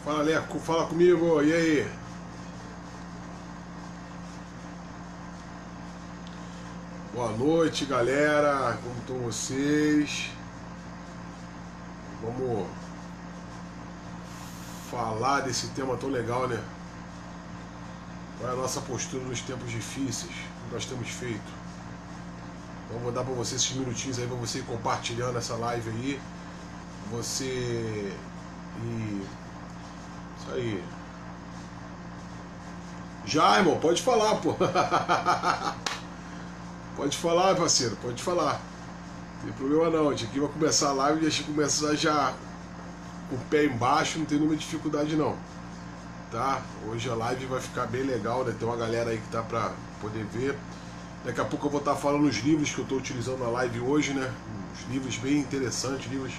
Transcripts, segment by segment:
Fala, Leco, fala comigo, e aí? Boa noite, galera, como estão vocês? Vamos falar desse tema tão legal, né? Qual é a nossa postura nos tempos difíceis? O que nós temos feito? Então, vou dar para você esses minutinhos aí, para você ir compartilhando essa live aí. Você. E. Isso aí. Já, irmão, pode falar, pô. Pode falar, parceiro, pode falar. Não tem problema não, a gente aqui vai começar a live e a gente começar já com o pé embaixo, não tem nenhuma dificuldade não, tá? Hoje a live vai ficar bem legal, né? Tem uma galera aí que tá pra poder ver. Daqui a pouco eu vou estar falando os livros que eu estou utilizando na live hoje, né? Uns livros bem interessantes, livros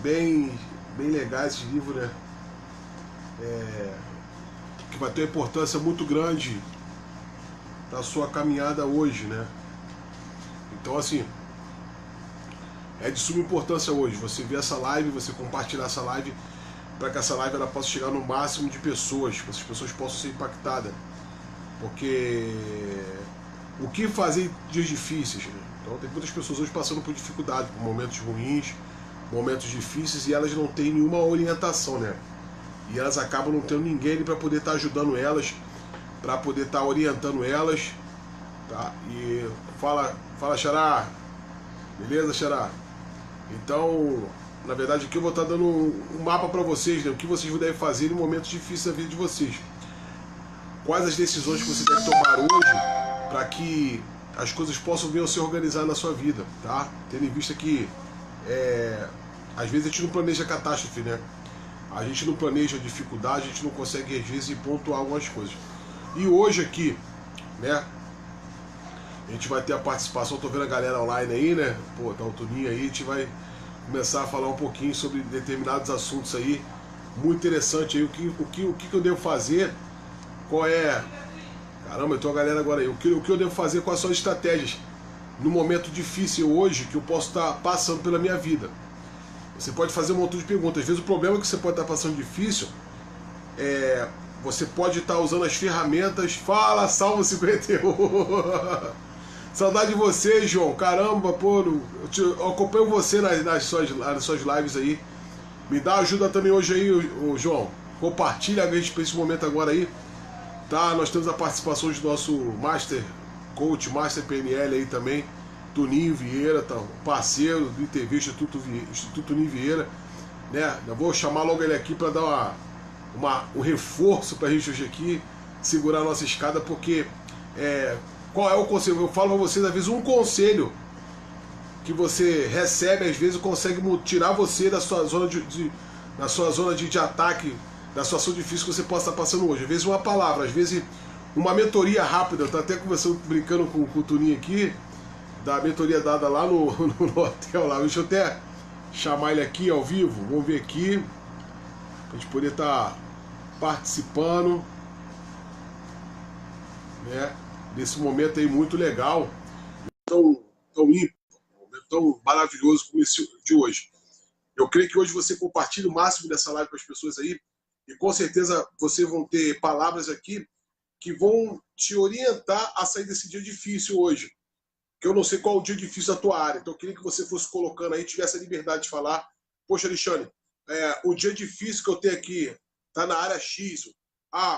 bem legais, esses livros, né? Que vai ter uma importância muito grande na sua caminhada hoje, né? Então, assim, é de suma importância hoje você ver essa live, você compartilhar essa live, para que essa live ela possa chegar no máximo de pessoas, que essas pessoas possam ser impactadas. Porque o que fazer em dias difíceis, né? Então tem muitas pessoas hoje passando por dificuldade, por momentos ruins, momentos difíceis, e elas não têm nenhuma orientação, né? E elas acabam não tendo ninguém para poder estar ajudando elas, para poder estar orientando elas, tá? E fala Xará, beleza, Xará? Então, na verdade, aqui eu vou estar dando um mapa para vocês, né? O que vocês devem fazer em momentos difíceis da vida de vocês. Quais as decisões que você deve tomar hoje para que as coisas possam vir a se organizar na sua vida, tá? Tendo em vista que às vezes a gente não planeja catástrofe, né? A gente não planeja dificuldade, a gente não consegue às vezes pontuar algumas coisas. E hoje aqui, né? A gente vai ter a participação, tô vendo a galera online aí, né? Pô, tá o Toninho aí, a gente vai começar a falar um pouquinho sobre determinados assuntos aí. Muito interessante aí, o que eu devo fazer, qual é. Caramba, eu tô a galera agora aí. O que eu devo fazer, quais são as estratégias no momento difícil hoje que eu posso estar passando pela minha vida. Você pode fazer um montão de perguntas. Às vezes o problema é que você pode estar passando difícil você pode estar usando as ferramentas. Fala, Salmo 51. Saudade de você, João. Caramba, pô, eu acompanho você nas suas lives aí. Me dá ajuda também hoje aí, João. Compartilha a gente para esse momento agora aí. Tá, nós temos a participação do nosso Master Coach, Master PNL aí também, Toninho Vieira, tá, parceiro do ITV, Instituto Toninho Vieira, né? Eu vou chamar logo ele aqui para dar um reforço para a gente hoje aqui, segurar a nossa escada, porque qual é o conselho? Eu falo para vocês, às vezes, um conselho que você recebe, às vezes, consegue tirar você da sua zona de ataque, da situação difícil que você possa estar passando hoje. Às vezes uma palavra, às vezes uma mentoria rápida. Eu estou até conversando, brincando com o Tuninho aqui, da mentoria dada lá no hotel lá. Deixa eu até chamar ele aqui ao vivo. Vamos ver aqui, para a gente poder estar participando, né, desse momento aí muito legal, tão ímpar, tão maravilhoso como esse de hoje. Eu creio que hoje você compartilha o máximo dessa live com as pessoas aí, e com certeza vocês vão ter palavras aqui que vão te orientar a sair desse dia difícil hoje. Que eu não sei qual é o dia difícil da tua área, então eu queria que você fosse colocando aí, tivesse a liberdade de falar. Poxa, Alexandre, o dia difícil que eu tenho aqui está na área X.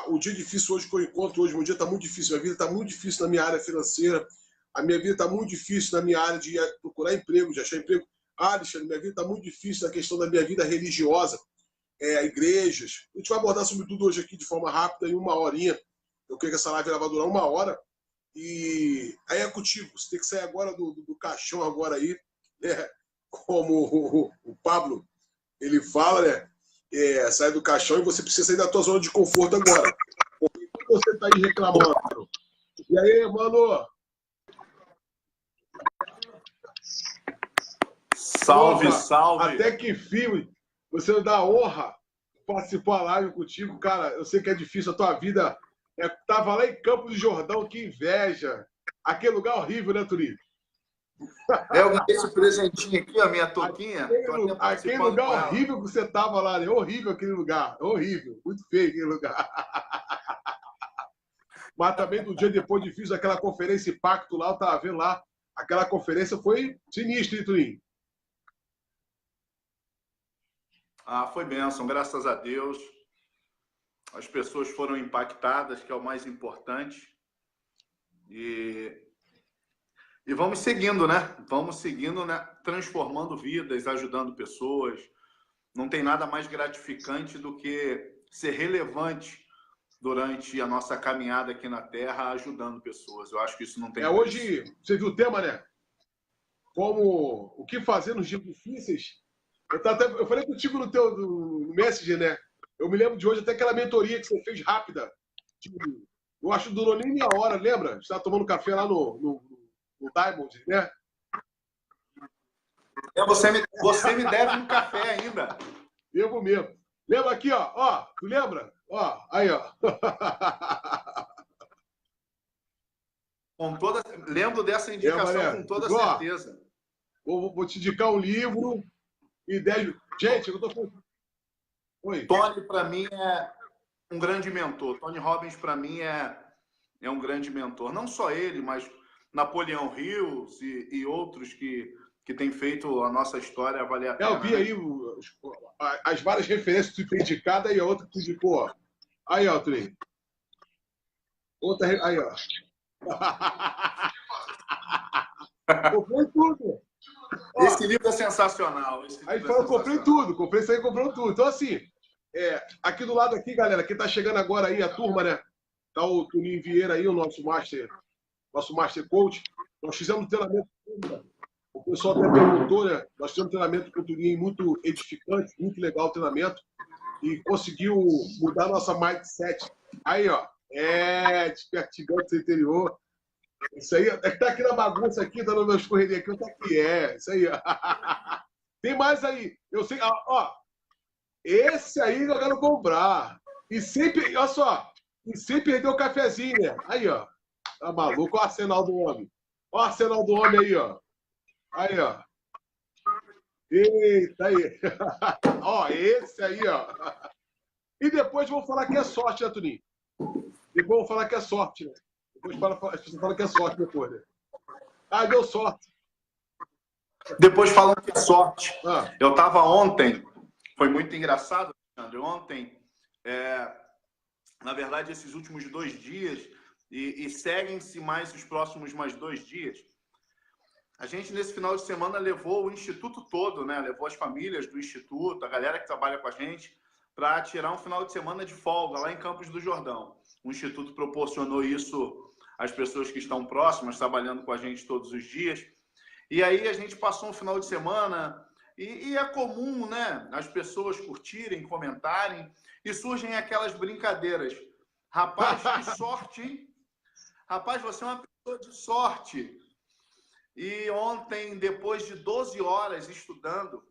O dia difícil hoje que eu encontro hoje, meu dia está muito difícil, minha vida está muito difícil na minha área financeira, a minha vida está muito difícil na minha área de procurar emprego, de achar emprego. Alexandre, minha vida está muito difícil na questão da minha vida religiosa, igrejas. A gente vai abordar sobre tudo hoje aqui de forma rápida, em uma horinha. Eu creio que essa live ela vai durar uma hora. E aí é contigo. Você tem que sair agora do caixão agora aí, né? Como o Pablo, ele fala, né? Sai do caixão e você precisa sair da tua zona de conforto agora. Por que você está aí reclamando? E aí, mano? Salve, Porra, salve! até que fim você me dá honra de participar da live contigo, cara. Eu sei que é difícil a tua vida. Tava lá em Campos do Jordão, que inveja. Aquele lugar horrível, né, Turinho? Eu ganhei esse presentinho aqui, a minha touquinha. Aquele lugar horrível que você tava lá, né? Horrível aquele lugar. Horrível. Muito feio aquele lugar. Mas também do dia depois de fiz aquela conferência Impacto lá, eu tava vendo lá. Aquela conferência foi sinistra, hein, Turim? Foi bênção, graças a Deus. As pessoas foram impactadas, que é o mais importante. E vamos seguindo, né? Vamos seguindo, né? Transformando vidas, ajudando pessoas. Não tem nada mais gratificante do que ser relevante durante a nossa caminhada aqui na Terra, ajudando pessoas. Eu acho que isso não tem preço. Hoje, você viu o tema, né? Como o que fazer nos dias difíceis. Eu falei contigo no Messenger, né? Eu me lembro de hoje até aquela mentoria que você fez rápida. Eu acho que durou nem meia hora, lembra? Você estava tomando café lá no Diamond, né? Você me deve um café ainda. Devo mesmo. Lembra aqui, ó. Ó, tu lembra? Ó, aí, ó. Lembro dessa indicação com toda certeza. Vou te indicar um livro e 10. Gente, eu tô falando. Oi. Tony, para mim, é um grande mentor. Tony Robbins, para mim, é um grande mentor. Não só ele, mas Napoleão Hills e outros que têm feito a nossa história valer a pena. Eu vi aí as várias referências que tu tem indicado e a outra que tu indicou, ó. Aí, ó, Tui. Outra. Aí, ó. Comprei tudo. Esse livro é sensacional. Aí eu comprei tudo. Comprei isso aí, comprou tudo. Então, assim, aqui do lado aqui, galera, quem tá chegando agora aí, a turma, né? Tá o Tuninho Vieira aí, o nosso Master Coach. Nós fizemos um treinamento. O pessoal até perguntou, né? Nós fizemos um treinamento com o Tuninho muito edificante, muito legal o treinamento. E conseguiu mudar nossa mindset. Aí, ó. Despertigando do interior. Isso aí, tá aqui na bagunça aqui, tá no meu escorreria aqui, tá aqui, isso aí. Tem mais aí, eu sei, ó, esse aí eu quero comprar. E sempre, olha só, e sem perder o cafezinho, né? Aí, ó, tá maluco, ó o arsenal do homem. Ó o arsenal do homem aí, ó. Aí, ó. Eita, aí. Ó, esse aí, ó. E depois vão falar que é sorte, né, Tuninho? Depois vão falar que é sorte, né? Depois as pessoas falam que é sorte depois, né? Deu sorte. Depois falam que é sorte. Eu estava ontem, foi muito engraçado, Alexandre. Ontem, na verdade, esses últimos 2 dias, e seguem-se mais os próximos mais 2 dias, a gente, nesse final de semana, levou o Instituto todo, né? Levou as famílias do Instituto, a galera que trabalha com a gente, para tirar um final de semana de folga lá em Campos do Jordão. O Instituto proporcionou isso às pessoas que estão próximas, trabalhando com a gente todos os dias. E aí a gente passou um final de semana e é comum, né? As pessoas curtirem, comentarem e surgem aquelas brincadeiras. Rapaz, que sorte, hein? Rapaz, você é uma pessoa de sorte. E ontem, depois de 12 horas estudando,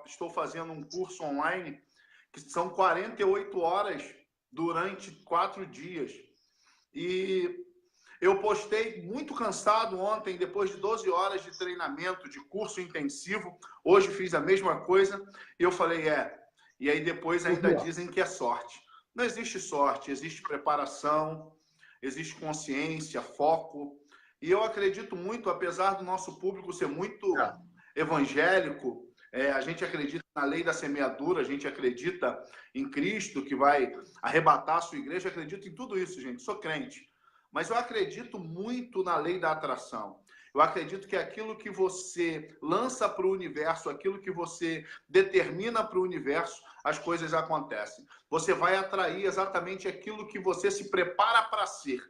estou fazendo um curso online que são 48 horas durante 4 dias. E eu postei muito cansado ontem, depois de 12 horas de treinamento, de curso intensivo. Hoje fiz a mesma coisa e eu falei, E aí depois ainda dizem que é sorte. Não existe sorte, existe preparação, existe consciência, foco. E eu acredito muito, apesar do nosso público ser muito evangélico, a gente acredita na lei da semeadura, a gente acredita em Cristo que vai arrebatar a sua igreja, acredito em tudo isso, gente, sou crente. Mas eu acredito muito na lei da atração. Eu acredito que aquilo que você lança para o universo, aquilo que você determina para o universo, as coisas acontecem. Você vai atrair exatamente aquilo que você se prepara para ser.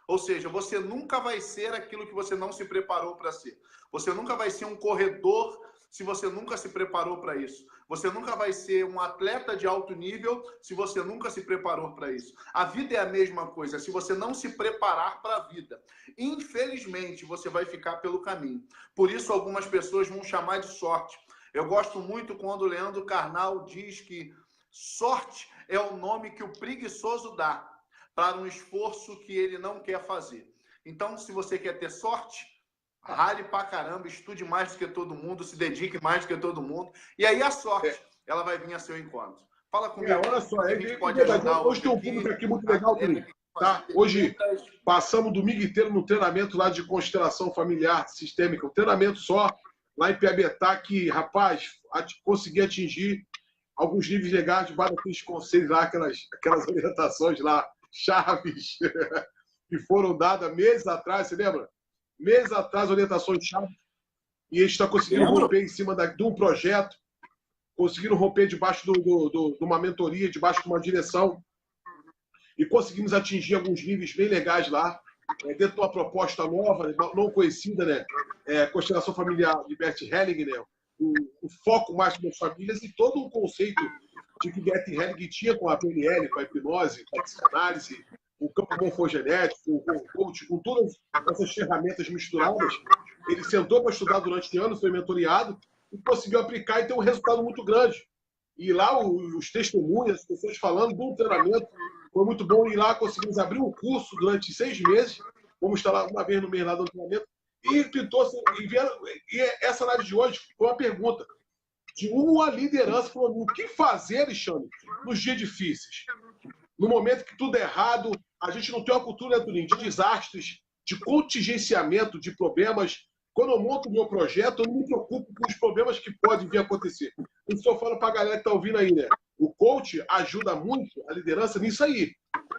Ou seja, você nunca vai ser aquilo que você não se preparou para ser. Você nunca vai ser um corredor se você nunca se preparou para isso. Você nunca vai ser um atleta de alto nível se você nunca se preparou para isso. A vida é a mesma coisa, se você não se preparar para a vida. Infelizmente, você vai ficar pelo caminho. Por isso, algumas pessoas vão chamar de sorte. Eu gosto muito quando o Leandro Carnal diz que sorte é o nome que o preguiçoso dá para um esforço que ele não quer fazer. Então, se você quer ter sorte, rale pra caramba, estude mais do que todo mundo, se dedique mais do que todo mundo. E aí a sorte, ela vai vir a seu encontro. Fala comigo. Olha só, a gente pode ajudar hoje tem um público aqui muito legal, tá? Hoje passamos o domingo inteiro no treinamento lá de constelação familiar sistêmica, um treinamento só lá em Piabetá que, rapaz, consegui atingir alguns níveis legais de vários aqueles conselhos lá, aquelas orientações lá, chaves, que foram dadas meses atrás, você lembra? Meses atrás, orientações chaves, e a gente está conseguindo romper em cima de um projeto, conseguiram romper debaixo de uma mentoria, debaixo de uma direção, e conseguimos atingir alguns níveis bem legais lá, dentro de uma proposta nova, não conhecida, né? Constelação familiar de Bert Helling, né? O foco mais nas famílias e todo o conceito de que Bert Helling tinha com a PNL, com a hipnose, com a psicanálise, o campo morfogenético, o coach, com todas essas ferramentas misturadas. Ele sentou para estudar durante anos, foi mentoreado, e conseguiu aplicar e ter um resultado muito grande. E lá os testemunhos, as pessoas falando do treinamento, foi muito bom. E lá conseguimos abrir um curso durante 6 meses. Vamos estar lá uma vez no mês lá do treinamento. E pintou e essa live de hoje foi uma pergunta de uma liderança falando: o que fazer, Alexandre, nos dias difíceis? No momento que tudo é errado, a gente não tem uma cultura, de desastres, de contingenciamento de problemas. Quando eu monto o meu projeto, eu não me preocupo com os problemas que podem vir a acontecer. Isso eu falo para a galera que está ouvindo aí, né? O coach ajuda muito a liderança nisso aí.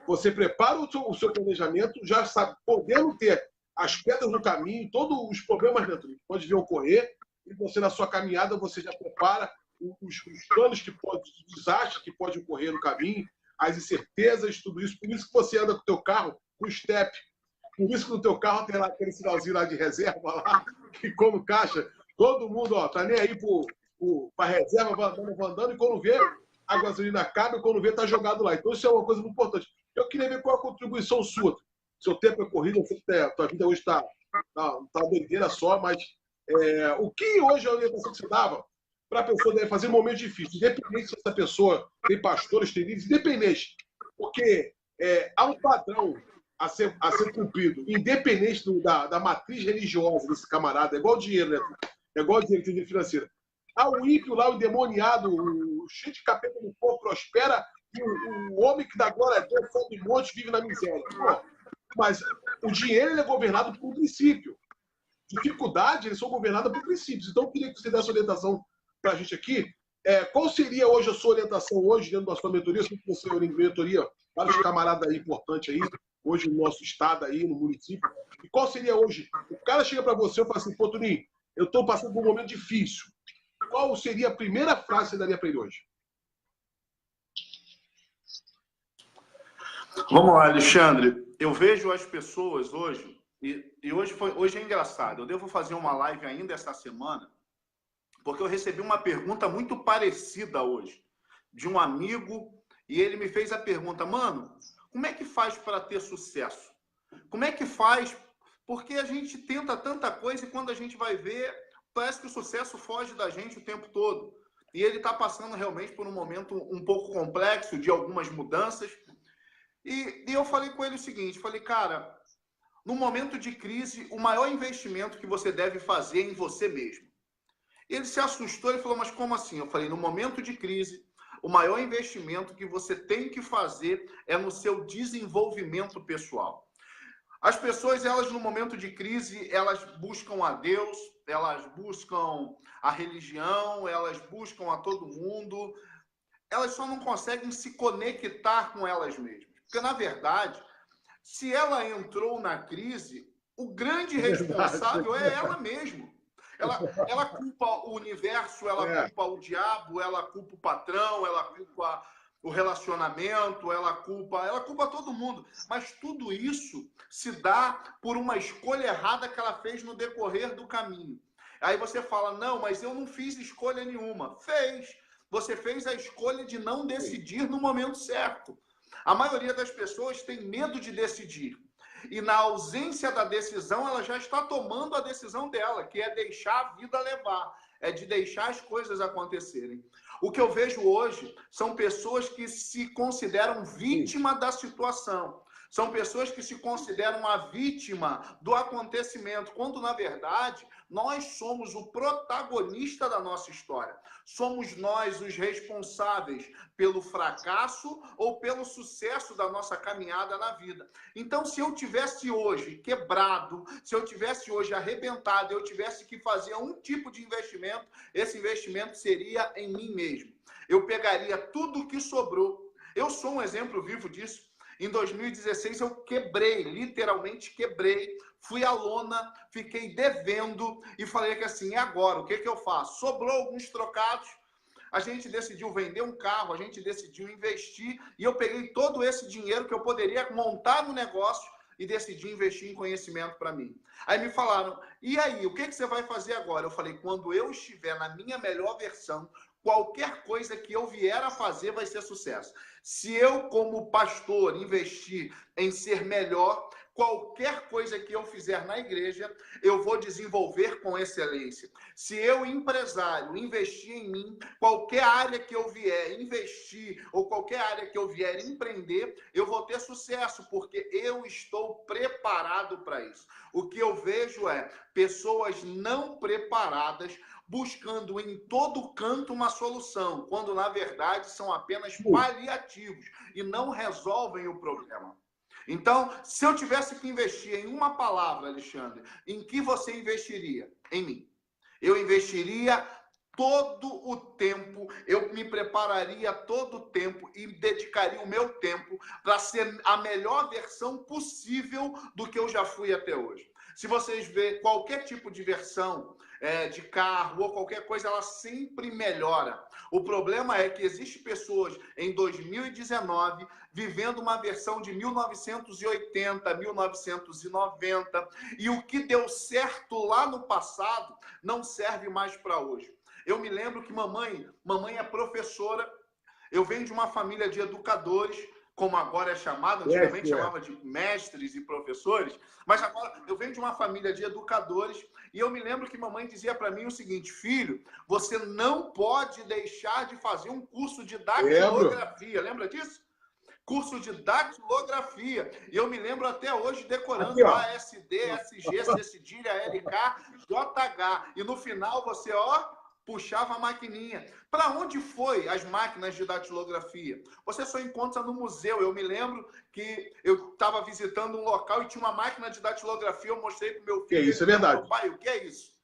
Você prepara o seu planejamento, já sabe, podendo ter as pedras no caminho, todos os problemas dentro que pode vir a ocorrer, e você, na sua caminhada, você já prepara os planos que podem, os desastres que podem ocorrer no caminho, as incertezas, tudo isso. Por isso que você anda com o teu carro com step. Por isso que no teu carro tem lá aquele sinalzinho lá de reserva, lá, que como caixa, todo mundo tá nem aí para reserva, vai andando, e quando vê, a gasolina acaba, e quando vê, tá jogado lá. Então isso é uma coisa muito importante. Eu queria ver qual a contribuição sua. Seu tempo é corrido, eu sei que a tua vida hoje tá doideira só, mas o que hoje a orientação que você dava para a pessoa deve fazer em momentos difíceis, independente se essa pessoa tem pastores, tem líderes, independente, porque há um padrão a ser cumprido, independente da matriz religiosa desse camarada, é igual dinheiro, né? É igual dinheiro financeira. Há o ímpio lá, o endemoniado, o cheio de capeta no corpo, prospera, e o homem que dá glória a Deus, sobe monte, vive na miséria. Pô, mas o dinheiro ele é governado por um princípio. Dificuldade, eles são governadas por princípios. Então, eu queria que você desse orientação para a gente aqui. Qual seria hoje a sua orientação hoje dentro da sua mentoria? Se você é mentoria, vários camaradas aí importantes aí, hoje no nosso estado aí, no município. E qual seria hoje? O cara chega para você e fala assim: pô, Toninho, eu estou passando por um momento difícil. Qual seria a primeira frase que você daria para ele hoje? Vamos lá, Alexandre. Eu vejo as pessoas hoje, e hoje é engraçado. Eu devo fazer uma live ainda essa semana, porque eu recebi uma pergunta muito parecida hoje, de um amigo, e ele me fez a pergunta: mano, como é que faz para ter sucesso? Como é que faz? Porque a gente tenta tanta coisa e quando a gente vai ver, parece que o sucesso foge da gente o tempo todo. E ele está passando realmente por um momento um pouco complexo, de algumas mudanças. E eu falei com ele o seguinte, falei: cara, no momento de crise, o maior investimento que você deve fazer é em você mesmo. Ele se assustou, ele falou: mas como assim? Eu falei: no momento de crise, o maior investimento que você tem que fazer é no seu desenvolvimento pessoal. As pessoas, elas no momento de crise, elas buscam a Deus, elas buscam a religião, elas buscam a todo mundo, elas só não conseguem se conectar com elas mesmas. Porque, na verdade, se ela entrou na crise, o grande responsável é ela mesma. Ela culpa o universo, ela culpa o diabo, ela culpa o patrão, ela culpa o relacionamento, ela culpa todo mundo. Mas tudo isso se dá por uma escolha errada que ela fez no decorrer do caminho. Aí você fala: não, mas eu não fiz escolha nenhuma. Fez. Você fez a escolha de não decidir no momento certo. A maioria das pessoas tem medo de decidir. E na ausência da decisão, ela já está tomando a decisão dela, que é deixar a vida levar, é de deixar as coisas acontecerem. O que eu vejo hoje são pessoas que se consideram vítima da situação. São pessoas que se consideram a vítima do acontecimento, quando, na verdade, nós somos o protagonista da nossa história. Somos nós os responsáveis pelo fracasso ou pelo sucesso da nossa caminhada na vida. Então, se eu tivesse hoje quebrado, se eu tivesse hoje arrebentado, eu tivesse que fazer um tipo de investimento, esse investimento seria em mim mesmo. Eu pegaria tudo que sobrou. Eu sou um exemplo vivo disso. Em 2016, eu quebrei, literalmente quebrei. Fui à lona, fiquei devendo e falei que assim, e agora? O que eu faço? Sobrou alguns trocados, a gente decidiu vender um carro, a gente decidiu investir e eu peguei todo esse dinheiro que eu poderia montar no negócio e decidi investir em conhecimento para mim. Aí me falaram, e aí, o que você vai fazer agora? Eu falei, quando eu estiver na minha melhor versão, qualquer coisa que eu vier a fazer vai ser sucesso. Se eu, como pastor, investir em ser melhor, qualquer coisa que eu fizer na igreja, eu vou desenvolver com excelência. Se eu, empresário, investir em mim, qualquer área que eu vier investir ou qualquer área que eu vier empreender, eu vou ter sucesso, porque eu estou preparado para isso. O que eu vejo é pessoas não preparadas buscando em todo canto uma solução, quando na verdade são apenas paliativos e não resolvem o problema. Então, se eu tivesse que investir em uma palavra, Alexandre, em que você investiria? Em mim. Eu investiria todo o tempo, eu me prepararia todo o tempo e dedicaria o meu tempo para ser a melhor versão possível do que eu já fui até hoje. Se vocês verem qualquer tipo de versão de carro ou qualquer coisa, ela sempre melhora. O problema é que existem pessoas em 2019 vivendo uma versão de 1980, 1990, e o que deu certo lá no passado não serve mais para hoje. Eu me lembro que mamãe é professora, eu venho de uma família de educadores, como agora é chamado, antigamente chamava de mestres e professores, mas agora eu venho de uma família de educadores e eu me lembro que mamãe dizia para mim o seguinte, filho, você não pode deixar de fazer um curso de datilografia, lembra disso? Curso de datilografia, e eu me lembro até hoje decorando ASD, SG, C cedilha, LK, JH, e no final você, puxava a maquininha. Para onde foi as máquinas de datilografia? Você só encontra no museu. Eu me lembro que eu estava visitando um local e tinha uma máquina de datilografia. Eu mostrei para o meu filho. Isso é verdade. Pai, o que é isso?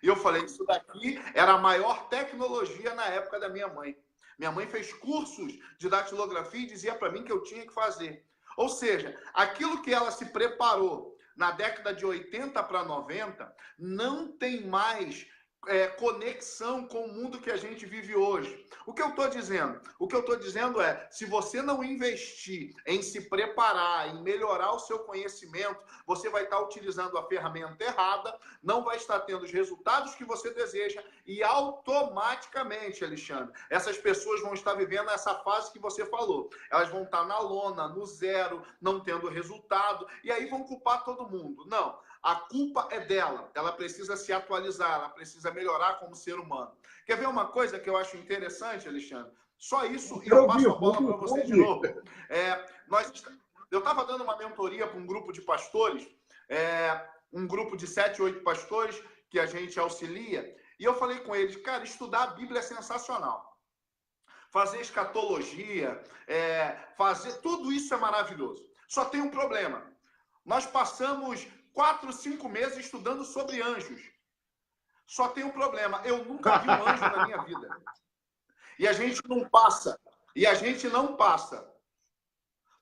E eu falei, isso daqui era a maior tecnologia na época da minha mãe. Minha mãe fez cursos de datilografia e dizia para mim que eu tinha que fazer. Ou seja, aquilo que ela se preparou na década de 80 para 90 não tem mais conexão com o mundo que a gente vive hoje. O que eu estou dizendo? O que eu estou dizendo é, se você não investir em se preparar, em melhorar o seu conhecimento, você vai estar utilizando a ferramenta errada, não vai estar tendo os resultados que você deseja e automaticamente, Alexandre, essas pessoas vão estar vivendo essa fase que você falou. Elas vão estar na lona, no zero, não tendo resultado e aí vão culpar todo mundo. Não. A culpa é dela. Ela precisa se atualizar, ela precisa melhorar como ser humano. Quer ver uma coisa que eu acho interessante, Alexandre? Só isso e eu passo a bola para você de novo. Eu estava dando uma mentoria para um grupo de pastores, um grupo de 7, 8 pastores que a gente auxilia, e eu falei com eles, cara, estudar a Bíblia é sensacional. Fazer escatologia, fazer tudo isso é maravilhoso. Só tem um problema. Nós passamos 4, 5 meses estudando sobre anjos. Só tem um problema. Eu nunca vi um anjo na minha vida. E a gente não passa.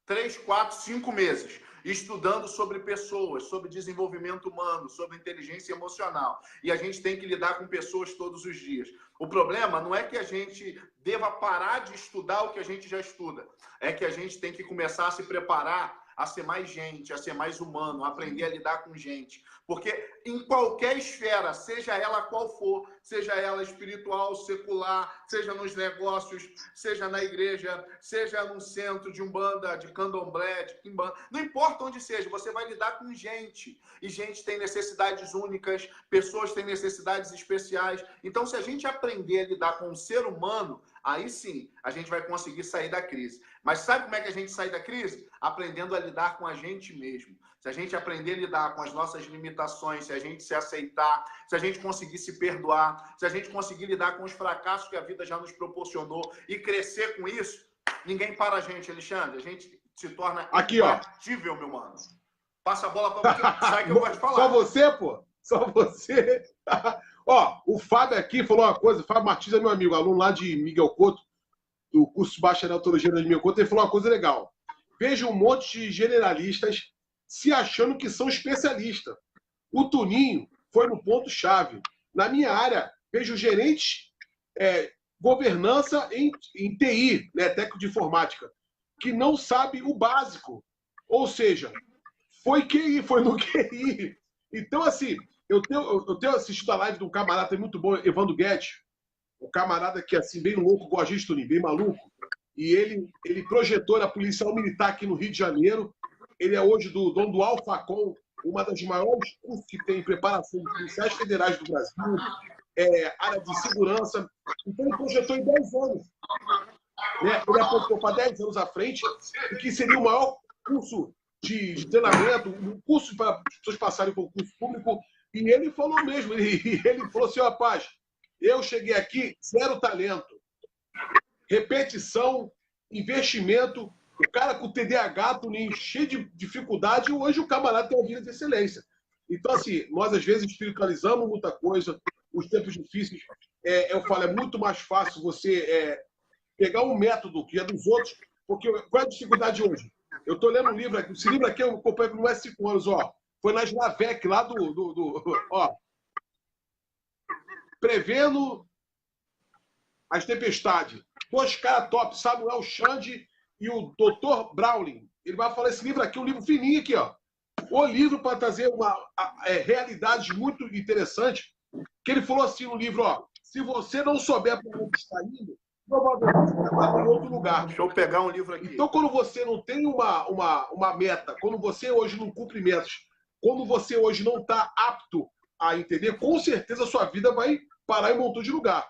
3, 4, 5 meses estudando sobre pessoas, sobre desenvolvimento humano, sobre inteligência emocional. E a gente tem que lidar com pessoas todos os dias. O problema não é que a gente deva parar de estudar o que a gente já estuda. É que a gente tem que começar a se preparar a ser mais gente, a ser mais humano, a aprender a lidar com gente. Porque em qualquer esfera, seja ela qual for, seja ela espiritual, secular, seja nos negócios, seja na igreja, seja num centro de umbanda, de candomblé, de quimbanda, não importa onde seja, você vai lidar com gente. E gente tem necessidades únicas, pessoas têm necessidades especiais. Então, se a gente aprender a lidar com o ser humano, aí sim, a gente vai conseguir sair da crise. Mas sabe como é que a gente sai da crise? Aprendendo a lidar com a gente mesmo. Se a gente aprender a lidar com as nossas limitações, se a gente se aceitar, se a gente conseguir se perdoar, se a gente conseguir lidar com os fracassos que a vida já nos proporcionou e crescer com isso, ninguém para a gente, Alexandre. A gente se torna imbatível, meu mano. Passa a bola para você, sai que eu gosto de falar. Só você, pô? Só você? Ó, o Fábio aqui falou uma coisa, o Fábio Martins é meu amigo, aluno lá de Miguel Couto, do curso de Bacharel em Teologia de Miguel Couto, ele falou uma coisa legal. Vejo um monte de generalistas se achando que são especialistas. O Tuninho foi no ponto-chave. Na minha área, vejo gerentes, governança em TI, né, técnico de informática, que não sabe o básico. Ou seja, foi no QI. Então, assim, eu tenho assistido a live de um camarada muito bom, Evandro Guedes, um camarada que é assim, bem louco, igual a gente, Tuninho, bem maluco. E ele projetou na Policial Militar aqui no Rio de Janeiro. Ele é hoje dono do Alfacom, uma das maiores cursos que tem em preparação de policiais federais do Brasil, área de segurança. Então ele projetou em 10 anos. Né? Ele apontou para 10 anos à frente o que seria o maior curso de treinamento, um curso para as pessoas passarem por um curso público. E ele falou mesmo, ele falou assim, rapaz, eu cheguei aqui, 0 talento, repetição, investimento, o cara com TDAH, Tuninho, cheio de dificuldade, e hoje o camarada tem uma vida de excelência. Então, assim, nós às vezes espiritualizamos muita coisa, os tempos difíceis, eu falo, é muito mais fácil você pegar um método que é dos outros, porque qual é a dificuldade hoje? Eu estou lendo um livro aqui, esse livro aqui eu acompanho por mais 5 anos, ó, foi na Slavec, lá ó, Prevendo as Tempestades. 2 caras top, Samuel Chande e o Dr. Browning. Ele vai falar esse livro aqui, um livro fininho aqui, ó. O livro para trazer uma realidade muito interessante, que ele falou assim no livro, ó, se você não souber para onde está indo, provavelmente você vai em outro lugar. Deixa eu pegar um livro aqui. Então, quando você não tem uma meta, quando você hoje não cumpre metas, quando você hoje não está apto a entender, com certeza a sua vida vai parar em um montão de lugar.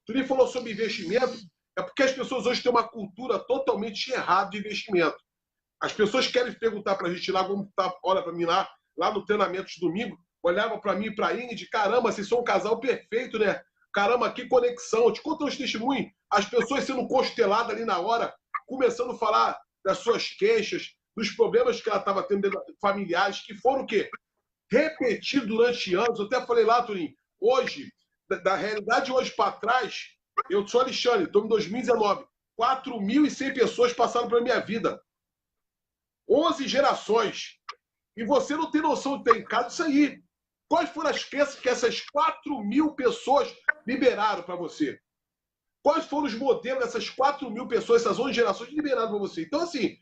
Tu nem falou sobre investimento, é porque as pessoas hoje têm uma cultura totalmente errada de investimento. As pessoas querem perguntar para a gente lá, como olha para mim lá no treinamento de domingo, olhava para mim e para a Ingrid, caramba, vocês são um casal perfeito, né? Caramba, que conexão. Eu te conto uns testemunhos, as pessoas sendo consteladas ali na hora, começando a falar das suas queixas, dos problemas que ela estava tendo familiares, que foram o quê? Repetidos durante anos. Eu até falei lá, Turinho, hoje, da realidade hoje para trás, eu sou Alexandre, estou em 2019, 4.100 pessoas passaram pela minha vida. 11 gerações. E você não tem noção de ter em casa isso aí. Quais foram as crenças que essas 4.000 pessoas liberaram para você? Quais foram os modelos dessas 4.000 pessoas, essas 11 gerações liberaram para você? Então, assim,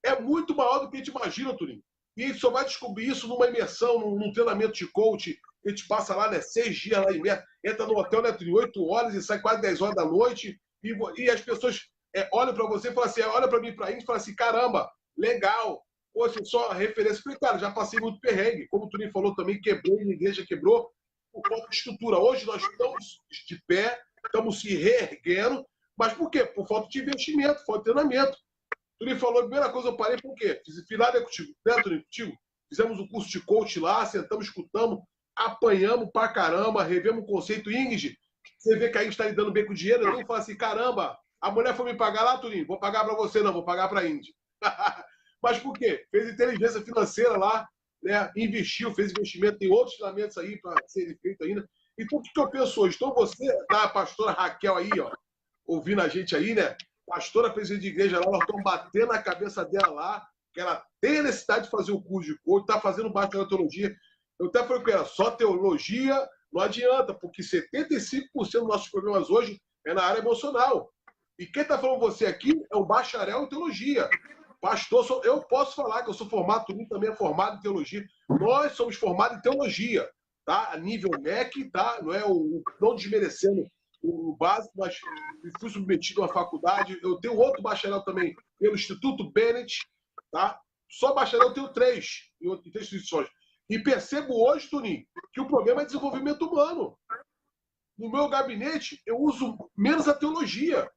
é muito maior do que a gente imagina, Turinho. E a gente só vai descobrir isso numa imersão, num treinamento de coach. A gente passa lá, né, 6 dias lá em merda, entra no hotel, né, 8 horas e sai quase 10 horas da noite. E as pessoas olham para você e falam assim, olha para mim, para eles e falam assim, caramba, legal. Poxa, só referência. Eu falei, cara, já passei muito perrengue. Como o Turinho falou também, quebrou, a igreja quebrou. Por falta de estrutura. Hoje nós estamos de pé, estamos se reerguendo. Mas por quê? Por falta de investimento, falta de treinamento. O Turinho falou, a primeira coisa eu parei, por quê? Fiz nada contigo, né, Turinho? Contigo. Fizemos um curso de coach lá, sentamos, escutamos, apanhamos pra caramba, revemos o conceito. Ingrid, você vê que a gente está lidando bem com o dinheiro, eu falo assim, caramba, a mulher foi me pagar lá, Turinho? Vou pagar para você, não, vou pagar para a Ingrid. Mas por quê? Fez inteligência financeira lá, né? Investiu, fez investimento, tem outros treinamentos aí para serem feitos ainda. Então, o que eu penso hoje? Então, você, a pastora Raquel aí, ó, ouvindo a gente aí, né? Pastora presidente de igreja lá, nós estamos batendo na cabeça dela lá, que ela tem a necessidade de fazer o curso de coach, está fazendo bacharel em teologia. Eu até falei com ela, só teologia não adianta, porque 75% dos nossos problemas hoje é na área emocional. E quem está falando você aqui é um bacharel em teologia. Pastor, eu posso falar que eu sou formado, tu também é formado em teologia. Nós somos formados em teologia. tá? A nível MEC, tá? Não é não desmerecendo o básico, mas fui submetido à faculdade. Eu tenho outro bacharel também pelo Instituto Bennett, tá? Só bacharel eu tenho 3 em 3 instituições. E percebo hoje, Toninho, que o problema é desenvolvimento humano. No meu gabinete, eu uso menos a teologia.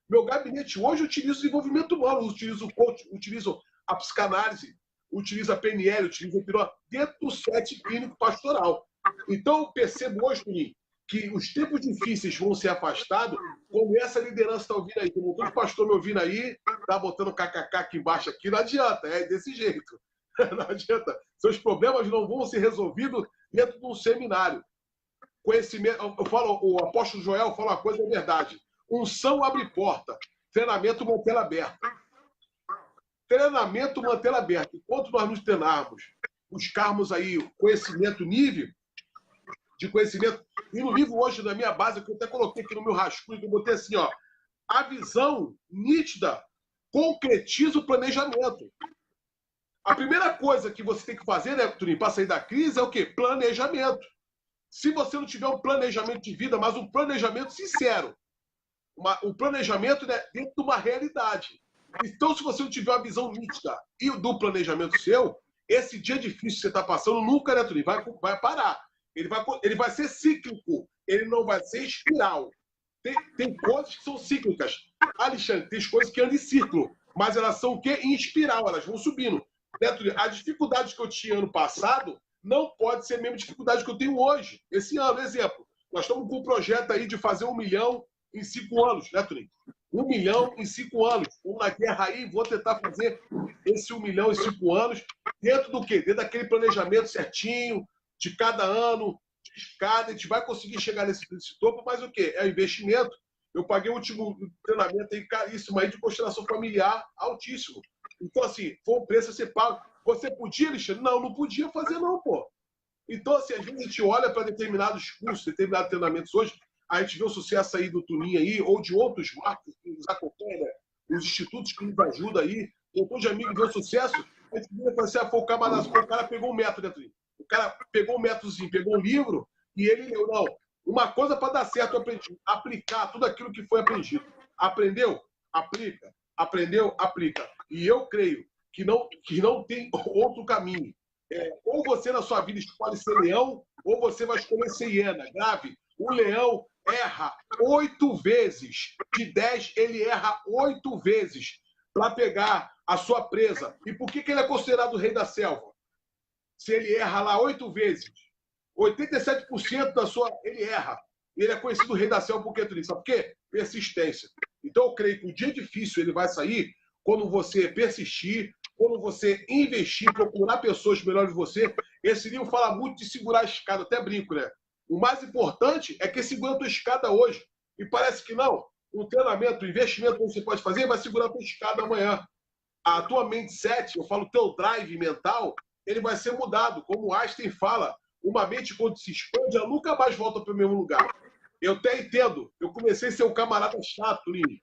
Meu gabinete hoje eu utilizo desenvolvimento humano, utilizo o coach, utilizo a psicanálise, utilizo a PNL, utilizo o hipnose, dentro do set clínico pastoral. Então, eu percebo hoje, Toninho, que os tempos difíceis vão ser afastados, como essa liderança está ouvindo aí. Tem um montão de pastor me ouvindo aí, tá botando kkk aqui embaixo, aqui, não adianta, é desse jeito. Não adianta. Seus problemas não vão ser resolvidos dentro de um seminário. Conhecimento, eu falo, o apóstolo Joel fala uma coisa, é verdade. Unção abre porta, treinamento mantê-la aberta. Treinamento mantê-la aberta. Enquanto nós nos treinarmos, buscarmos aí conhecimento, nível de conhecimento, e no livro hoje, na minha base, que eu até coloquei aqui no meu rascunho, que eu botei assim, ó, a visão nítida concretiza o planejamento. A primeira coisa que você tem que fazer, né, Turinho, para sair da crise é o quê? Planejamento. Se você não tiver um planejamento de vida, mas um planejamento sincero, um planejamento, né, dentro de uma realidade. Então, se você não tiver uma visão nítida e do planejamento seu, esse dia difícil que você está passando nunca, né, Turinho, vai parar. Ele vai ser cíclico, ele não vai ser espiral. Tem coisas que são cíclicas. Alexandre, tem coisas que andam em círculo, mas elas são o quê? Em espiral, elas vão subindo. Né, Turinho? A dificuldade que eu tinha ano passado não pode ser a mesma dificuldade que eu tenho hoje. Esse ano, exemplo, nós estamos com um projeto aí de fazer 1 milhão em 5 anos, né, Turinho? 1 milhão em 5 anos. Vamos na guerra aí, vou tentar fazer esse 1 milhão em 5 anos. Dentro do quê? Dentro daquele planejamento certinho, de cada ano, de escada. A gente vai conseguir chegar nesse topo, mas o quê? É investimento. Eu paguei o último treinamento aí caríssimo aí de constelação familiar, altíssimo. Então, assim, foi um preço a ser pago. Você podia, Alexandre? Não, não podia fazer, não, pô. Então, assim, às vezes a gente olha para determinados cursos, determinados treinamentos hoje, a gente vê o sucesso aí do Tuninho aí, ou de outros marcos que nos acompanham, né? Os institutos que nos ajudam aí, tem um monte de amigos que vê o sucesso, a gente vê assim, o cara pegou um método, né, Tuninho? O cara pegou um métodozinho, pegou um livro e ele leu. Não, uma coisa para dar certo eu aprendi, aplicar tudo aquilo que foi aprendido. Aprendeu? Aplica. Aprendeu? Aplica. E eu creio que não tem outro caminho. Ou você na sua vida escolhe ser leão, ou você vai escolher ser hiena. Grave, o leão erra 8 vezes. De 10, ele erra 8 vezes para pegar a sua presa. E por que ele é considerado o rei da selva? Se ele erra lá 8 vezes, 87% da sua... ele erra. Ele é conhecido o rei da selva porque tudo isso. Sabe por quê? Persistência. Então eu creio que o dia difícil ele vai sair quando você persistir, quando você investir, procurar pessoas melhores que você. Esse livro fala muito de segurar a escada, até brinco, né? O mais importante é que segura a tua escada hoje. E parece que não. Um treinamento, um investimento que você pode fazer vai segurar a tua escada amanhã. A tua mindset, eu falo teu drive mental, ele vai ser mudado. Como Einstein fala, uma mente quando se expande, ela nunca mais volta para o mesmo lugar. Eu até entendo. Eu comecei a ser um camarada chato, Lini.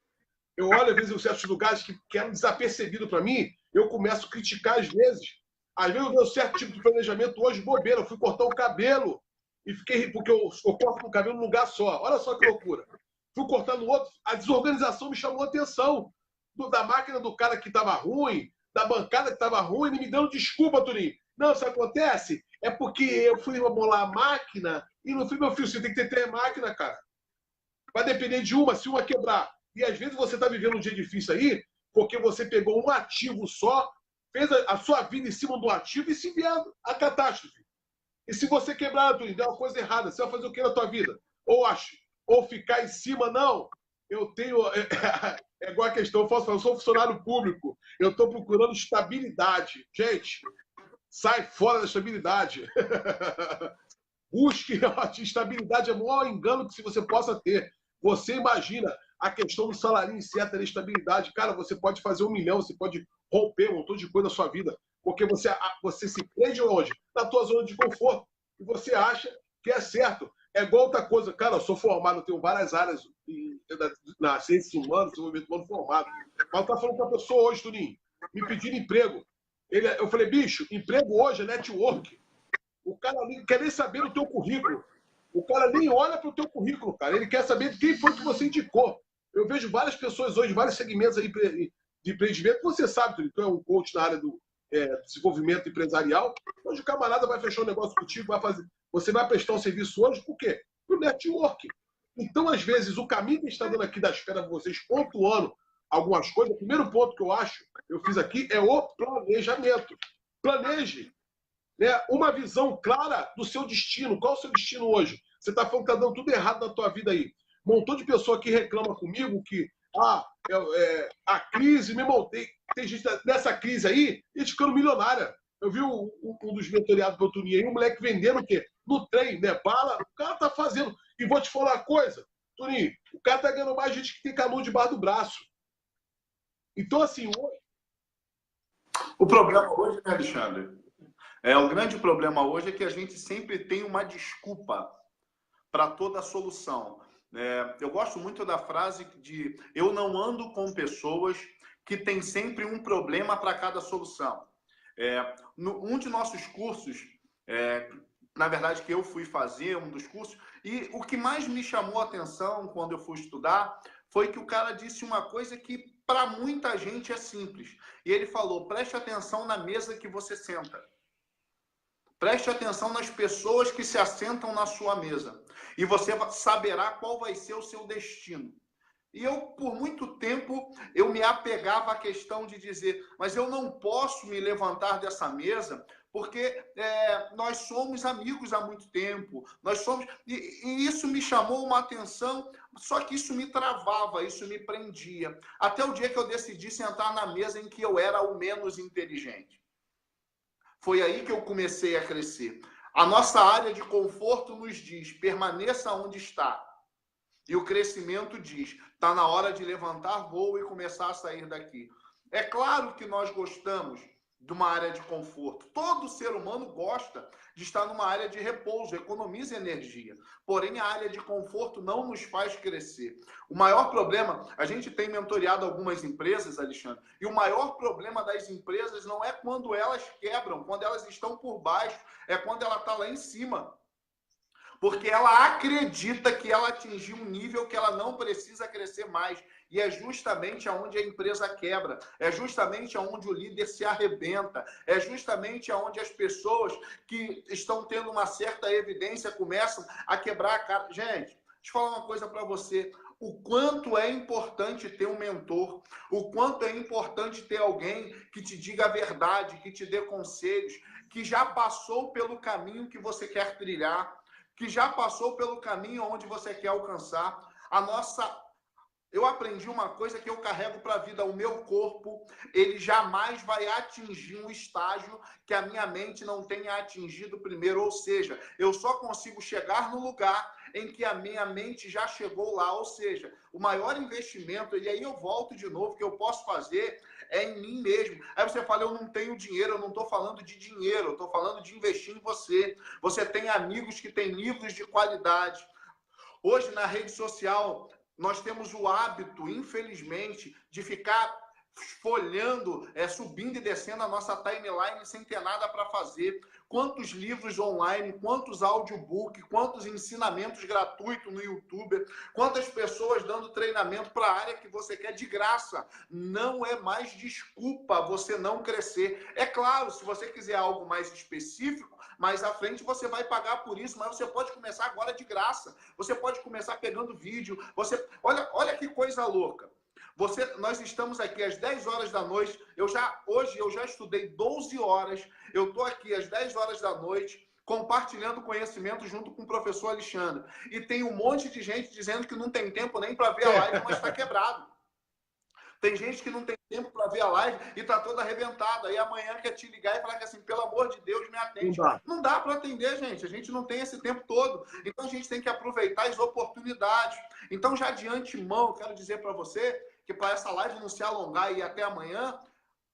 Eu olho, às vezes, em certos lugares que eram desapercebidos para mim, eu começo a criticar às vezes. Às vezes eu vejo um certo tipo de planejamento hoje, bobeira. Eu fui cortar o cabelo e fiquei... Porque eu corto o cabelo num lugar só. Olha só que loucura. Fui cortando o outro. A desorganização me chamou a atenção. Da máquina do cara que estava ruim, da bancada que estava ruim, ele me dando desculpa, Turinho. Não, isso acontece? É porque eu fui amolar a máquina e não fui, meu filho, você tem que ter 3 máquinas, cara. Vai depender de uma, se uma quebrar. E às vezes você está vivendo um dia difícil aí, porque você pegou um ativo só, fez a sua vida em cima do ativo e se vier a catástrofe. E se você quebrar, Turinho, der uma coisa errada, você vai fazer o que na tua vida? Ou ficar em cima, não. Eu tenho... É igual a questão, eu sou funcionário público, eu estou procurando estabilidade. Gente, sai fora da estabilidade. Busque a estabilidade, é o maior engano que você possa ter. Você imagina a questão do salário certo, da estabilidade. Cara, você pode fazer 1 milhão, você pode romper um montão de coisa na sua vida, porque você se prende onde? Na tua zona de conforto. E você acha que é certo. É igual outra coisa. Cara, eu sou formado, eu tenho várias áreas na ciência humana, desenvolvimento humano formado. Mas eu estava falando com a pessoa hoje, Tuninho, me pedindo emprego. Eu falei, bicho, emprego hoje é network. O cara nem quer nem saber do teu currículo. O cara nem olha para o teu currículo, cara. Ele quer saber de quem foi que você indicou. Eu vejo várias pessoas hoje, vários segmentos aí de empreendimento. Você sabe, tu é um coach na área do desenvolvimento empresarial. Hoje o camarada vai fechar um negócio contigo, você vai prestar um serviço hoje, por quê? Pro network. Então, às vezes, o caminho que a gente está dando aqui da esfera para vocês, pontuando algumas coisas, o primeiro ponto que eu fiz aqui, é o planejamento. Planeje, né, uma visão clara do seu destino. Qual é o seu destino hoje? Você está falando que está dando tudo errado na tua vida aí. Um montão de pessoa que reclama comigo que a crise, me montei. Tem gente nessa crise aí, gente ficando milionária. Eu vi um dos mentoriados pelo Tuninho aí, um moleque vendendo o quê? No trem, né? Bala. O cara tá fazendo. E vou te falar uma coisa, Tuninho, o cara tá ganhando mais gente que tem canudo debaixo do braço. Então, assim, hoje... O problema hoje, né, Alexandre? O grande problema hoje é que a gente sempre tem uma desculpa para toda a solução. Eu gosto muito da frase de eu não ando com pessoas que têm sempre um problema para cada solução. Um de nossos cursos, na verdade que eu fui fazer, um dos cursos, e o que mais me chamou a atenção quando eu fui estudar foi que o cara disse uma coisa que para muita gente é simples. E ele falou, preste atenção na mesa que você senta. Preste atenção nas pessoas que se assentam na sua mesa. E você saberá qual vai ser o seu destino. E eu, por muito tempo, eu me apegava à questão de dizer, mas eu não posso me levantar dessa mesa porque nós somos amigos há muito tempo. Nós somos... E isso me chamou uma atenção, só que isso me travava, isso me prendia. Até o dia que eu decidi sentar na mesa em que eu era o menos inteligente. Foi aí que eu comecei a crescer. A nossa área de conforto nos diz, permaneça onde está. E o crescimento diz, está na hora de levantar voo e começar a sair daqui. É claro que nós gostamos de uma área de conforto. Todo ser humano gosta de estar numa área de repouso, economiza energia. Porém, a área de conforto não nos faz crescer. O maior problema, a gente tem mentoreado algumas empresas, Alexandre, e o maior problema das empresas não é quando elas quebram, quando elas estão por baixo, é quando ela está lá em cima. Porque ela acredita que ela atingiu um nível que ela não precisa crescer mais. E é justamente aonde a empresa quebra. É justamente aonde o líder se arrebenta. É justamente aonde as pessoas que estão tendo uma certa evidência começam a quebrar a cara. Gente, deixa eu falar uma coisa para você. O quanto é importante ter um mentor. O quanto é importante ter alguém que te diga a verdade, que te dê conselhos, que já passou pelo caminho que você quer trilhar, que já passou pelo caminho onde você quer alcançar. Eu aprendi uma coisa que eu carrego para a vida. O meu corpo, ele jamais vai atingir um estágio que a minha mente não tenha atingido primeiro. Ou seja, eu só consigo chegar no lugar em que a minha mente já chegou lá. Ou seja, o maior investimento, e aí eu volto de novo, que eu posso fazer é em mim mesmo. Aí você fala, eu não tenho dinheiro, eu não estou falando de dinheiro, eu estou falando de investir em você. Você tem amigos que têm livros de qualidade. Hoje, na rede social, nós temos o hábito, infelizmente, de ficar folhando, subindo e descendo a nossa timeline sem ter nada para fazer. Quantos livros online, quantos audiobooks, quantos ensinamentos gratuitos no YouTube, quantas pessoas dando treinamento para a área que você quer de graça. Não é mais desculpa você não crescer. É claro, se você quiser algo mais específico, mais à frente você vai pagar por isso, mas você pode começar agora de graça. Você pode começar pegando vídeo. Olha que coisa louca. Nós estamos aqui às 10 horas da noite. Hoje eu já estudei 12 horas. Eu estou aqui às 10 horas da noite compartilhando conhecimento junto com o professor Alexandre. E tem um monte de gente dizendo que não tem tempo nem para ver a live, mas está quebrado. Tem gente que não tem tempo para ver a live e está toda arrebentada. Aí amanhã quer te ligar e falar que assim, pelo amor de Deus, me atende. Não dá para atender, gente. A gente não tem esse tempo todo. Então a gente tem que aproveitar as oportunidades. Então já de antemão, eu quero dizer para você que para essa live não se alongar e até amanhã,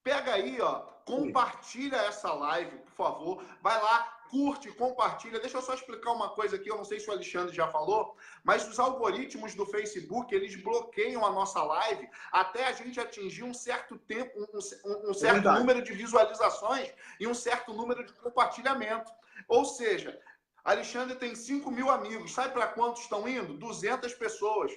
pega aí, ó, compartilha essa live, por favor. Vai lá, curte, compartilha. Deixa eu só explicar uma coisa aqui, eu não sei se o Alexandre já falou, mas os algoritmos do Facebook, eles bloqueiam a nossa live até a gente atingir um certo tempo, um certo número de visualizações e um certo número de compartilhamento. Ou seja, Alexandre tem 5.000 amigos. Sabe para quantos estão indo? 200 pessoas.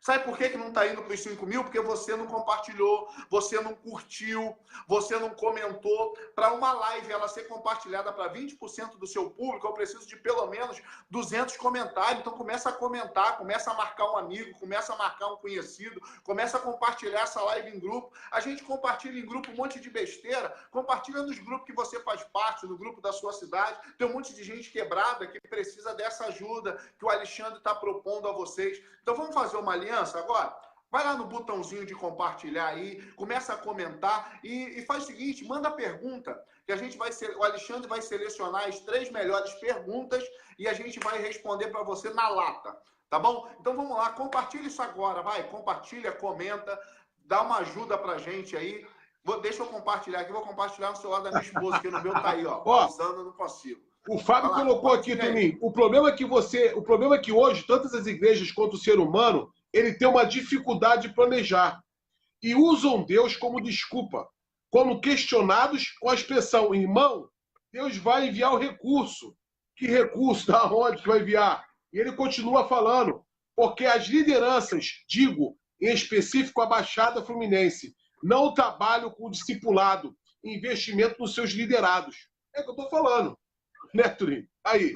Sabe por que não está indo para os 5.000? Porque você não compartilhou, você não curtiu, você não comentou. Para uma live ela ser compartilhada para 20% do seu público, eu preciso de pelo menos 200 comentários. Então começa a comentar, começa a marcar um amigo, começa a marcar um conhecido, começa a compartilhar essa live em grupo. A gente compartilha em grupo um monte de besteira, compartilha nos grupos que você faz parte, no grupo da sua cidade. Tem um monte de gente quebrada que precisa dessa ajuda que o Alexandre está propondo a vocês. Então vamos fazer uma aliança agora? Vai lá no botãozinho de compartilhar aí, começa a comentar e faz o seguinte, manda pergunta, que a gente o Alexandre vai selecionar as 3 melhores perguntas e a gente vai responder para você na lata, tá bom? Então vamos lá, compartilha isso agora, vai, compartilha, comenta, dá uma ajuda pra gente aí. Deixa eu compartilhar aqui, vou compartilhar no celular da minha esposa, que no meu tá aí, ó, pausando, eu não consigo. O Fábio colocou aqui, Toninho, o problema é que hoje, tantas as igrejas quanto o ser humano, ele tem uma dificuldade de planejar. E usam Deus como desculpa. Quando questionados com a expressão, irmão, Deus vai enviar o recurso. Que recurso? Da onde que vai enviar? E ele continua falando, porque as lideranças, digo, em específico a Baixada Fluminense, não trabalham com discipulado, investimento nos seus liderados. É o que eu estou falando. Né, Turinho? Aí,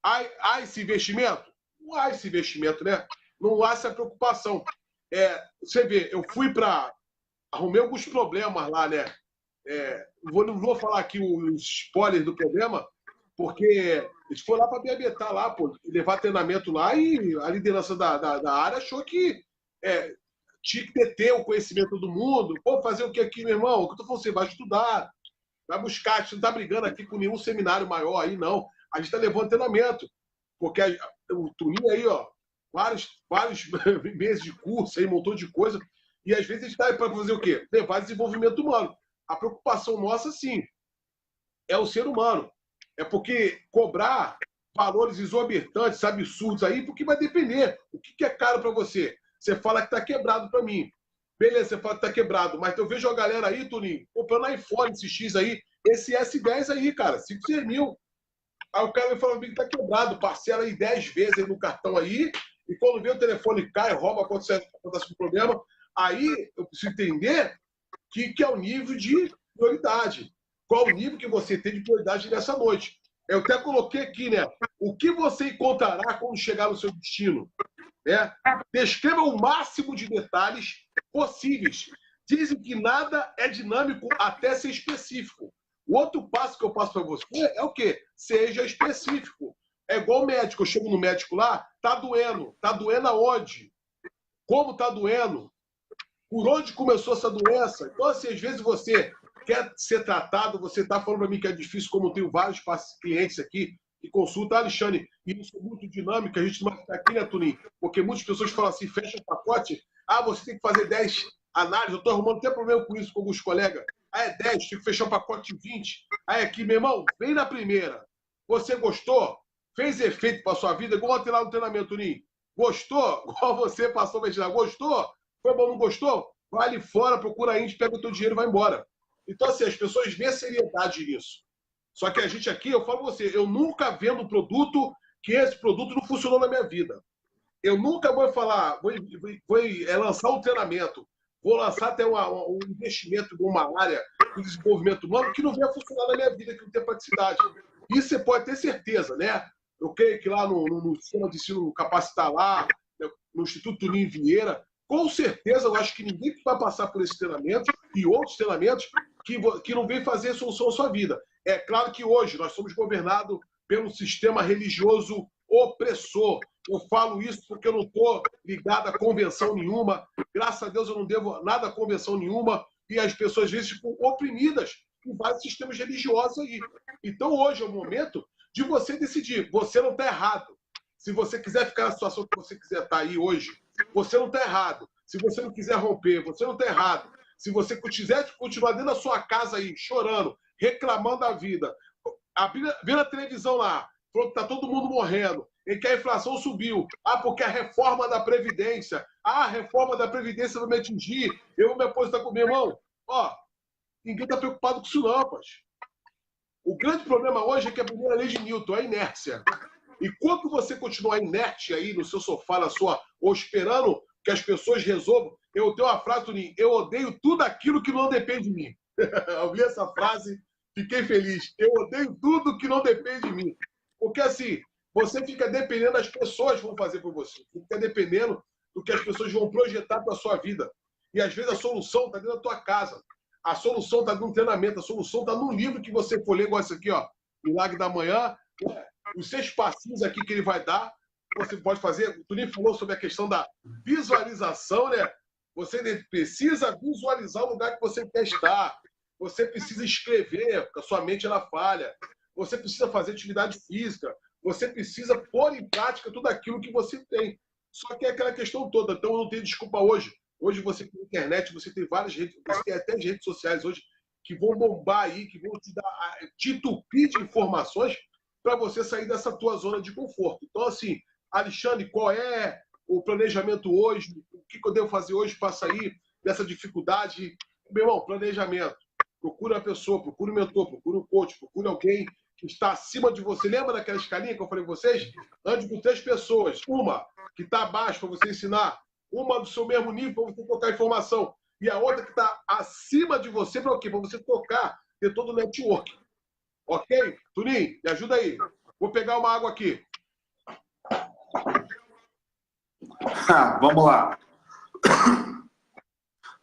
há esse investimento? Não há esse investimento, né? Não há essa preocupação. Você vê, eu fui para... Arrumei alguns problemas lá, né? Não vou falar aqui os spoilers do problema, porque eles foram lá para Biabetá, lá, pô, levar treinamento lá, e a liderança da área achou que tinha que ter o conhecimento do mundo. Pô, fazer o que aqui, meu irmão? O que eu tô falando, você vai estudar, vai buscar, a gente não está brigando aqui com nenhum seminário maior aí, não. A gente está levando treinamento. Porque o Tuninho aí, ó, vários meses de curso aí, um montão de coisa. E às vezes a gente está para fazer o quê? Levar desenvolvimento humano. A preocupação nossa, sim, é o ser humano. É porque cobrar valores exorbitantes, absurdos aí, porque vai depender. O que é caro para você? Você fala que está quebrado para mim. Beleza, você fala que tá quebrado, mas eu vejo a galera aí, Toninho, comprando iPhone, esse X aí, esse S10 aí, cara, 5, 6 mil. Aí o cara me fala que tá quebrado, parcela aí 10 vezes aí no cartão aí, e quando vê o telefone cai, rouba, acontece um problema. Aí eu preciso entender que é o nível de prioridade. Qual o nível que você tem de prioridade nessa noite. Eu até coloquei aqui, né? O que você encontrará quando chegar no seu destino? Né? Descreva o máximo de detalhes possíveis. Dizem que nada é dinâmico até ser específico. O outro passo que eu passo para você é o quê? Seja específico. É igual o médico. Eu chego no médico lá, tá doendo. Tá doendo aonde? Como tá doendo? Por onde começou essa doença? Então, assim, às vezes você quer ser tratado, você está falando para mim que é difícil, como eu tenho vários clientes aqui que consultam, Alexandre, e isso é muito dinâmico, a gente não vai ficar aqui, né, Tuninho? Porque muitas pessoas falam assim, fecha o pacote, você tem que fazer 10 análises, eu estou arrumando até problema com isso com alguns colegas, é 10, tem que fechar o pacote de 20, aí aqui, meu irmão, vem na primeira, você gostou? Fez efeito para sua vida, igual ontem lá no treinamento, Tuninho? Gostou? Igual você passou para lá, gostou? Foi bom, não gostou? Vai ali fora, procura a Indy, pega o teu dinheiro e vai embora. Então, assim, as pessoas vêem seriedade nisso. Só que a gente aqui, eu falo pra você, eu nunca vendo um produto que esse produto não funcionou na minha vida. Eu nunca vou falar, vou lançar um treinamento, vou lançar até um investimento em uma área de desenvolvimento humano que não venha funcionar na minha vida, que não tem praticidade. Isso você pode ter certeza, né? Eu creio que lá no sistema de ensino capacitar lá, no Instituto Tuninho Vieira, com certeza eu acho que ninguém vai passar por esse treinamento e outros treinamentos que não vem fazer solução à sua vida. É claro que hoje nós somos governados pelo sistema religioso opressor. Eu falo isso porque eu não estou ligado a convenção nenhuma. Graças a Deus eu não devo nada a convenção nenhuma. E as pessoas, às vezes, ficam oprimidas em vários sistemas religiosos aí. Então, hoje é o momento de você decidir. Você não está errado. Se você quiser ficar na situação que você quiser estar aí hoje, você não está errado. Se você não quiser romper, você não está errado. Se você quiser continuar dentro da sua casa aí, chorando, reclamando da vida, vendo a televisão lá, falou que está todo mundo morrendo, e que a inflação subiu. Porque a reforma da Previdência. A reforma da Previdência vai me atingir. Eu vou me aposentar com o meu irmão. Ninguém está preocupado com isso não, rapaz. O grande problema hoje é que a primeira lei de Newton é a inércia. Enquanto você continuar inerte aí no seu sofá, ou esperando que as pessoas resolvam, eu tenho uma frase, Tuninho, eu odeio tudo aquilo que não depende de mim. Eu vi essa frase, fiquei feliz. Eu odeio tudo que não depende de mim. Porque assim, você fica dependendo das pessoas que vão fazer por você. Você fica dependendo do que as pessoas vão projetar para a sua vida. E às vezes a solução está dentro da tua casa. A solução está num treinamento, a solução está num livro que você for ler, igual esse aqui, ó, Milagre da Manhã. Os 6 passinhos aqui que ele vai dar, você pode fazer. O Tuninho falou sobre a questão da visualização, né? Você precisa visualizar o lugar que você quer estar. Você precisa escrever, porque a sua mente ela falha. Você precisa fazer atividade física. Você precisa pôr em prática tudo aquilo que você tem. Só que é aquela questão toda. Então, eu não tenho desculpa hoje. Hoje você tem internet, você tem várias redes, você tem até as redes sociais hoje que vão bombar aí, que vão te entupir de informações para você sair dessa tua zona de conforto. Então, assim, Alexandre, qual é o planejamento hoje? O que eu devo fazer hoje para sair dessa dificuldade? Meu irmão, planejamento. Procura a pessoa, procura o mentor, procura o coach, procura alguém que está acima de você. Lembra daquela escalinha que eu falei com vocês? Ande com 3 pessoas. Uma que está abaixo para você ensinar. Uma do seu mesmo nível para você trocar informação. E a outra que está acima de você para o quê? Para você tocar, ter todo o network. Ok? Tuninho, me ajuda aí. Vou pegar uma água aqui. Vamos lá.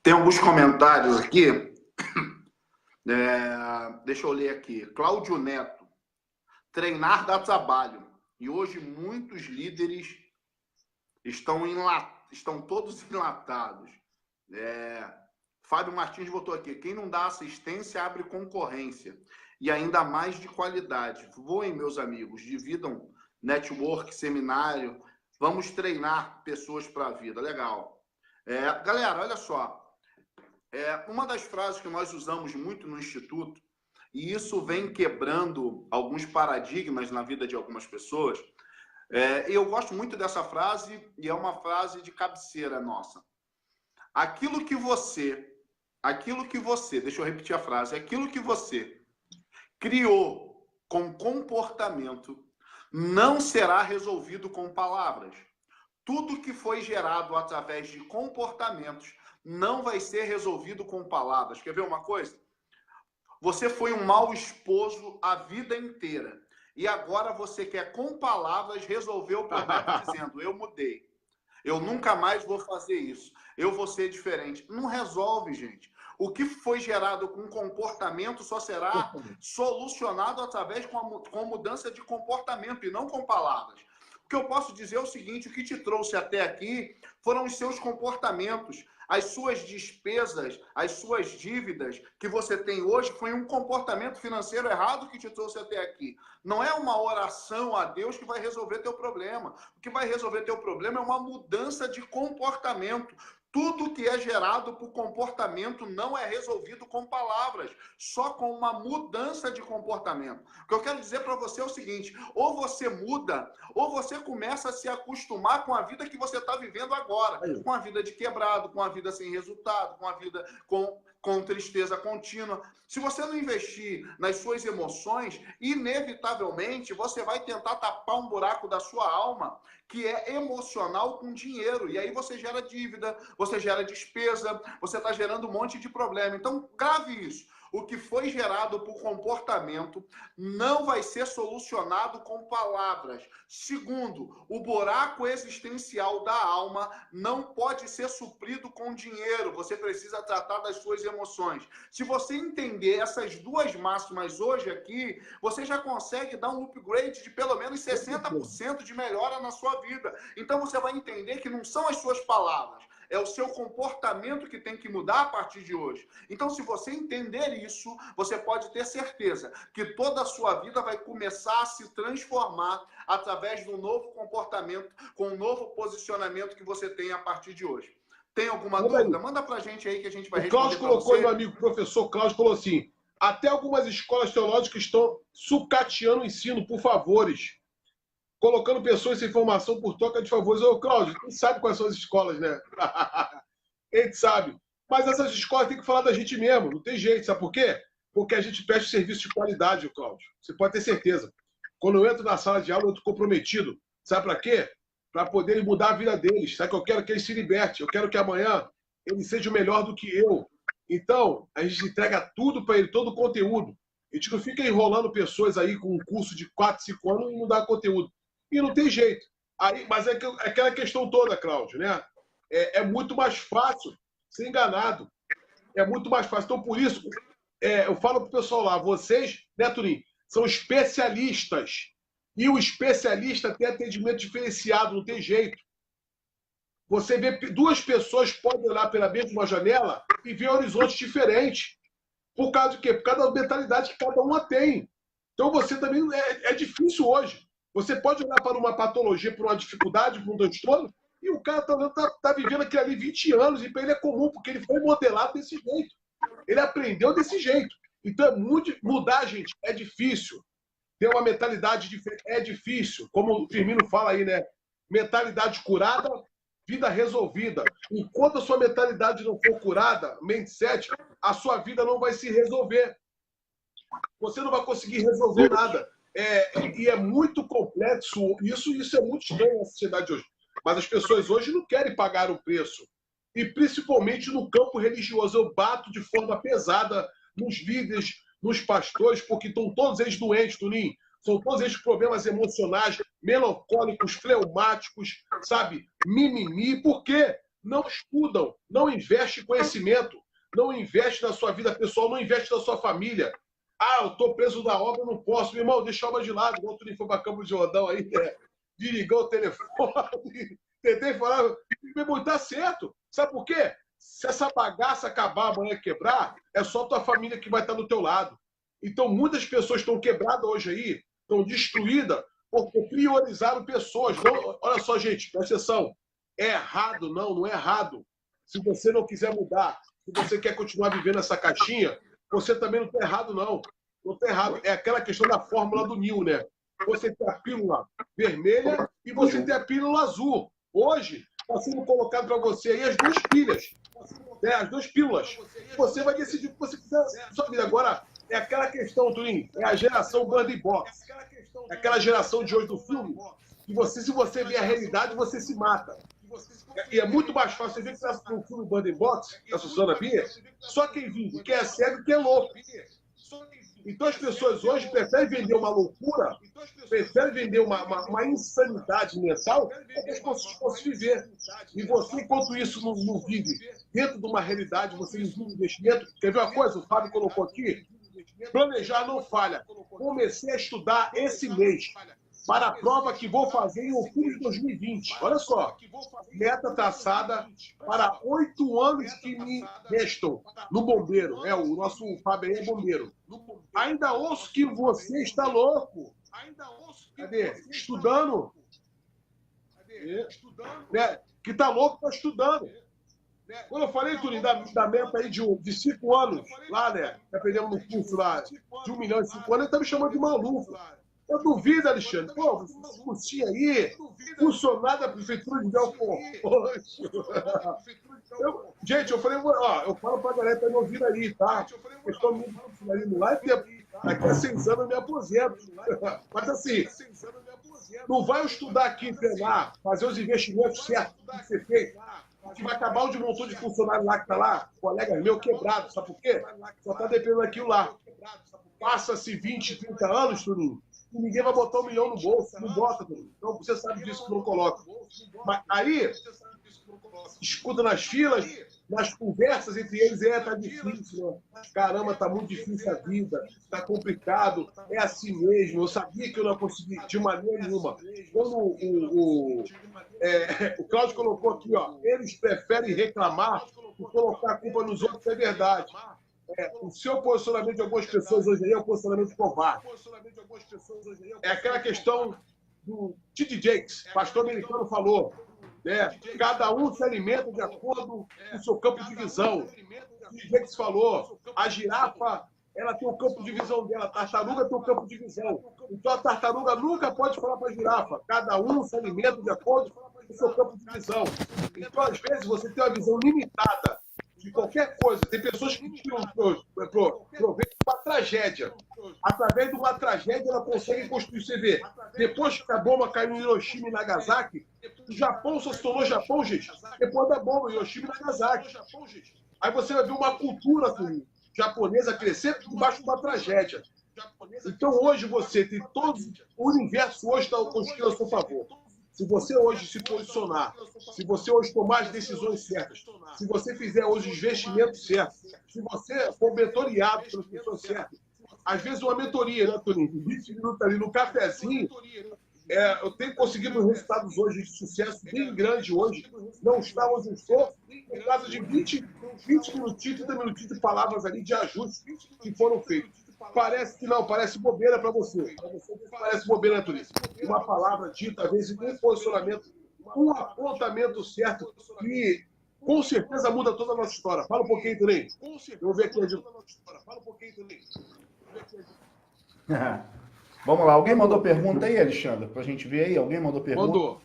Tem alguns comentários aqui. Deixa eu ler aqui. Cláudio Neto. Treinar dá trabalho. E hoje muitos líderes estão todos enlatados. Fábio Martins botou aqui. Quem não dá assistência abre concorrência. E ainda mais de qualidade. Voem, meus amigos. Dividam network, seminário. Vamos treinar pessoas para a vida. Legal. Galera, olha só. Uma das frases que nós usamos muito no Instituto, e isso vem quebrando alguns paradigmas na vida de algumas pessoas, eu gosto muito dessa frase, e é uma frase de cabeceira nossa. Aquilo que você, deixa eu repetir a frase, aquilo que você criou com comportamento não será resolvido com palavras. Tudo que foi gerado através de comportamentos não vai ser resolvido com palavras. Quer ver uma coisa? Você foi um mau esposo a vida inteira. E agora você quer, com palavras, resolver o problema dizendo, eu mudei. Eu nunca mais vou fazer isso. Eu vou ser diferente. Não resolve, gente. O que foi gerado com comportamento só será solucionado através com mudança de comportamento e não com palavras. O que eu posso dizer é o seguinte, o que te trouxe até aqui foram os seus comportamentos. As suas despesas, as suas dívidas que você tem hoje foi um comportamento financeiro errado que te trouxe até aqui. Não é uma oração a Deus que vai resolver teu problema. O que vai resolver teu problema é uma mudança de comportamento. Tudo que é gerado por comportamento não é resolvido com palavras, só com uma mudança de comportamento. O que eu quero dizer para você é o seguinte, ou você muda, ou você começa a se acostumar com a vida que você está vivendo agora, com a vida de quebrado, com a vida sem resultado, com a vida com tristeza contínua. Se você não investir nas suas emoções, inevitavelmente você vai tentar tapar um buraco da sua alma que é emocional com dinheiro. E aí você gera dívida, você gera despesa, você está gerando um monte de problema. Então, grave isso. O que foi gerado por comportamento não vai ser solucionado com palavras. Segundo, o buraco existencial da alma não pode ser suprido com dinheiro. Você precisa tratar das suas emoções. Se você entender essas duas máximas hoje aqui, você já consegue dar um upgrade de pelo menos 60% de melhora na sua vida. Então você vai entender que não são as suas palavras, é o seu comportamento que tem que mudar a partir de hoje. Então, se você entender isso, você pode ter certeza que toda a sua vida vai começar a se transformar através do novo comportamento, com o novo posicionamento que você tem a partir de hoje. Tem alguma dúvida? Manda pra gente aí que a gente vai responder. O Cláudio colocou, meu amigo, o professor Cláudio falou assim, até algumas escolas teológicas estão sucateando o ensino por favores, colocando pessoas sem formação por troca de favores. Ô, Cláudio, quem sabe quais são as escolas, né? A gente sabe. Mas essas escolas têm que falar da gente mesmo, não tem jeito. Sabe por quê? porque a gente presta serviço de qualidade, Cláudio. Você pode ter certeza. Quando eu entro na sala de aula, eu estou comprometido. Sabe para quê? Para poder mudar a vida deles. Sabe que eu quero que eles se libertem. Eu quero que amanhã eles sejam melhor do que eu. Então, a gente entrega tudo para ele, todo o conteúdo. A gente não fica enrolando pessoas aí com um curso de 4, 5 anos e não dá conteúdo. E não tem jeito. Aí, mas é aquela questão toda, Cláudio, né? É muito mais fácil ser enganado. É muito mais fácil. Então, por isso, eu falo para o pessoal lá, vocês, né, Turim, são especialistas. E o especialista tem atendimento diferenciado, não tem jeito. Você vê, duas pessoas podem olhar pela mesma janela e ver horizontes diferentes. Por causa do quê? Por causa da mentalidade que cada uma tem. Então, você também é difícil hoje. Você pode olhar para uma patologia, para uma dificuldade, para um transtorno, e o cara tá vivendo aquilo ali 20 anos, e para ele é comum, porque ele foi modelado desse jeito. Ele aprendeu desse jeito. Então, mudar, gente, é difícil. Ter uma mentalidade diferente é difícil. Como o Firmino fala aí, né? Mentalidade curada, vida resolvida. Enquanto a sua mentalidade não for curada, mindset, a sua vida não vai se resolver. Você não vai conseguir resolver nada. E é muito complexo. Isso é muito estranho na sociedade hoje. Mas as pessoas hoje não querem pagar o preço. E principalmente no campo religioso. Eu bato de forma pesada nos líderes, nos pastores, porque estão todos eles doentes, Turim. São todos eles problemas emocionais, melancólicos, fleumáticos, sabe? Mimimi. Por quê? Não estudam, não investem em conhecimento, não investem na sua vida pessoal, não investem na sua família. Ah, eu estou preso na obra, não posso. Meu irmão, deixa a obra de lado. O outro foi para Campo de Jordão aí, desligou o telefone, tentei falar, meu irmão, tá certo. Sabe por quê? Se essa bagaça acabar amanhã quebrar, é só tua família que vai estar do teu lado. Então, muitas pessoas estão quebradas hoje aí, estão destruídas, porque priorizaram pessoas. Não, olha só, gente, presta atenção. É errado? Não é errado. Se você não quiser mudar, se você quer continuar vivendo essa caixinha, você também não está errado, não. Não está errado. É aquela questão da fórmula do Nil, né? Você tem a pílula vermelha e você tem a pílula azul. Hoje, está sendo colocado para você aí as duas pilhas. As duas pílulas. Você vai decidir o que você quiser na sua vida. Agora, é aquela questão, Turim, é a geração Bird Box. É aquela geração de hoje do filme que você, se você vê a realidade, você se mata. E é muito mais fácil. Você vê que no filme Bird Box, da Susana Bier, só quem vive, quem é cego, quem é louco. Então as pessoas hoje preferem vender uma loucura, preferem vender uma insanidade mental para que as pessoas possam viver. E você, enquanto isso não vive dentro de uma realidade, você não vive investimento. Quer ver uma coisa? O Fábio colocou aqui. Planejar não falha. Comecei a estudar esse mês para a prova que vou fazer em outubro de 2020. Olha só, meta traçada para 8 anos que me restam no bombeiro. O nosso Fábio aí é bombeiro. Ainda ouço que você está louco. Cadê? Estudando. Que está louco, está estudando. Quando eu falei, Turim, da meta aí de 5 anos, lá, né? Que aprendemos no curso lá, de 1 milhão e 5 anos, ele está me chamando de maluco. Eu duvido, Alexandre. Pô, esse cursinho aí, funcionário da Prefeitura de Belfort. Gente, eu falei, ó, eu falo pra galera que tá me ouvindo aí, tá? Eu estou me ouvindo lá e daqui a 6 anos eu me aposento. Mas assim, não vai eu estudar aqui, treinar, fazer os investimentos certos que tem que ser feito, que vai acabar o de montão de funcionário lá que tá lá, colega meu quebrado, sabe por quê? Só tá dependendo daquilo lá. Passa-se 20, 30 anos, Turim, e ninguém vai botar 1 milhão no bolso. Não bota, Turim. Então você sabe disso que não coloca. Mas aí, escuta nas filas, nas conversas entre eles, tá difícil, né? Caramba, tá muito difícil a vida, tá complicado, é assim mesmo. Eu sabia que eu não ia conseguir de maneira nenhuma. Quando o Cláudio colocou aqui, ó, eles preferem reclamar e colocar a culpa nos outros, é verdade. O seu posicionamento de algumas pessoas hoje aí é um posicionamento covarde. É aquela questão do T.D. Jakes, pastor americano falou, né? Cada um se alimenta de acordo com o seu campo de visão. T.D. Jakes falou, a girafa, ela tem o campo de visão dela, a tartaruga tem o campo de visão. Então a tartaruga nunca pode falar para a girafa. Cada um se alimenta de acordo com o seu campo de visão. Então, às vezes, você tem uma visão limitada de qualquer coisa. Tem pessoas que tiram proveito de uma tragédia. Através de uma tragédia, ela consegue construir. Você vê, depois que a bomba caiu em Hiroshima e Nagasaki, o Japão só se tornou Japão, gente, depois da bomba, Hiroshima e Nagasaki. Aí você vai ver uma cultura japonesa crescer debaixo de uma tragédia. Então, hoje, você tem todo o universo hoje está construindo a seu favor. Se você hoje se posicionar, se você hoje tomar as decisões certas, se você fizer hoje os investimentos certos, se você for mentoreado pelas pessoas certas, às vezes uma mentoria, né, Toninho? 20 minutos ali no cafezinho, eu tenho conseguido resultados hoje de sucesso bem grande hoje. Não está onde eu estou, por causa de 20 minutinhos, 30 minutinhos de palavras ali de ajuste que foram feitos. Parece que não, parece bobeira para você. Para você parece bobeira, Toninho. Uma palavra dita, às vezes, um posicionamento, um apontamento certo que com certeza muda toda a nossa história. Fala um pouquinho, Toninho. Eu vou ver aqui. Fala um pouquinho, Toninho. Vamos lá, alguém mandou pergunta aí, Alexandre? Pra gente ver aí, alguém mandou pergunta? Mandou.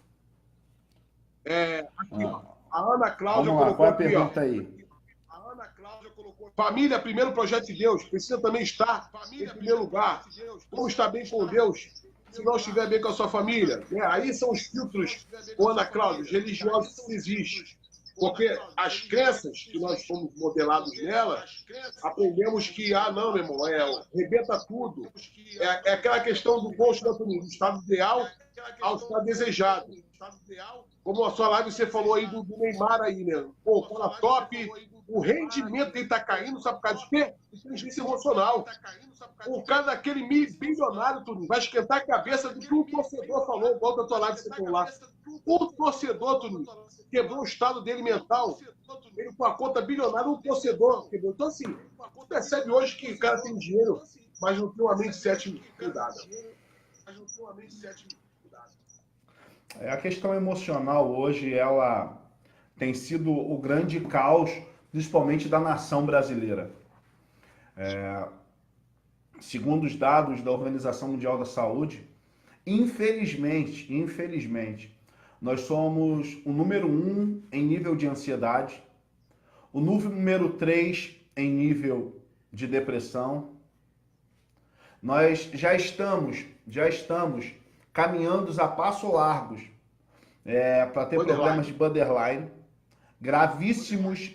Aqui, ó. A Ana Cláudia colocou qual é a aqui, pergunta ó. Aí? A Ana Cláudia colocou. Família, primeiro projeto de Deus. Precisa também estar em primeiro lugar. Como estar bem com Deus, se não estiver bem com a sua família? Aí são os filtros, Ana Cláudia, religiosos que existem. Porque as crenças que nós fomos modelados nela, aprendemos que, não, meu irmão, rebenta tudo. É aquela questão do gosto da família, do estado ideal ao estado desejado. Como a sua live você falou aí do Neymar aí, né? Pô, fala top, o rendimento dele tá caindo, sabe por causa de quê? Inteligência emocional. O cara daquele bilionário, Tuninho, vai esquentar a cabeça do que o torcedor falou, igual da tua live você falou lá. O torcedor, Tuninho, quebrou o estado dele mental. Ele com a conta bilionária, um torcedor quebrou. Então, assim, você percebe hoje que o cara tem dinheiro, mas não tem uma mente sétima cuidada. A questão emocional hoje, ela tem sido o grande caos, principalmente da nação brasileira. Segundo os dados da Organização Mundial da Saúde, infelizmente, nós somos o número 1 em nível de ansiedade, o número 3 em nível de depressão. Nós já estamos caminhando a passos largos para ter problemas de borderline, gravíssimos.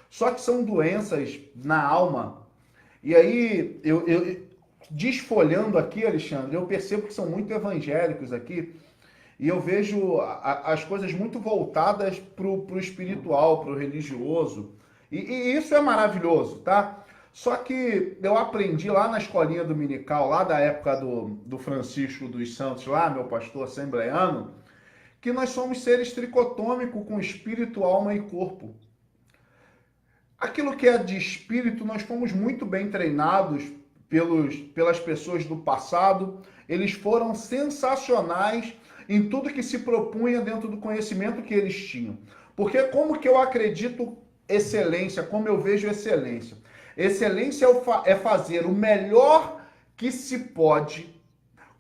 Só que são doenças na alma. E aí, eu desfolhando aqui, Alexandre, eu percebo que são muito evangélicos aqui, e eu vejo as coisas muito voltadas para o espiritual, para o religioso, e isso é maravilhoso, tá? Só que eu aprendi lá na escolinha dominical, lá da época do Francisco dos Santos, lá, meu pastor assembleiano, que nós somos seres tricotômicos com espírito, alma e corpo. Aquilo que é de espírito, nós fomos muito bem treinados pelas pessoas do passado. Eles foram sensacionais em tudo que se propunha dentro do conhecimento que eles tinham. Porque como que eu acredito excelência, como eu vejo excelência? Excelência é fazer o melhor que se pode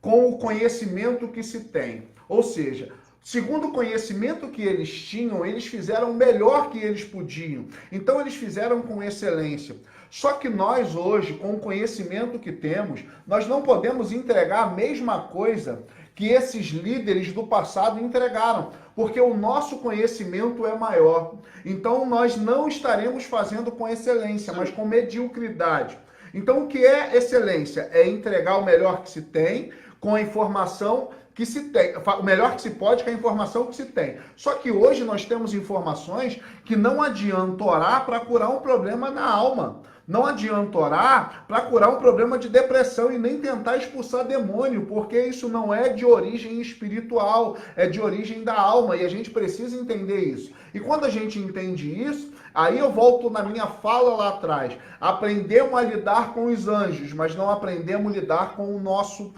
com o conhecimento que se tem. Ou seja, segundo o conhecimento que eles tinham, eles fizeram o melhor que eles podiam. Então eles fizeram com excelência. Só que nós hoje, com o conhecimento que temos, nós não podemos entregar a mesma coisa que esses líderes do passado entregaram, porque o nosso conhecimento é maior. Então nós não estaremos fazendo com excelência, mas com mediocridade. Então o que é excelência? É entregar o melhor que se tem, com a informação que se tem, o melhor que se pode com a informação que se tem. Só que hoje nós temos informações que não adianta orar para curar um problema na alma. Não adianta orar para curar um problema de depressão e nem tentar expulsar demônio, porque isso não é de origem espiritual, é de origem da alma, e a gente precisa entender isso. E quando a gente entende isso, aí eu volto na minha fala lá atrás. Aprendemos a lidar com os anjos, mas não aprendemos a lidar com o nosso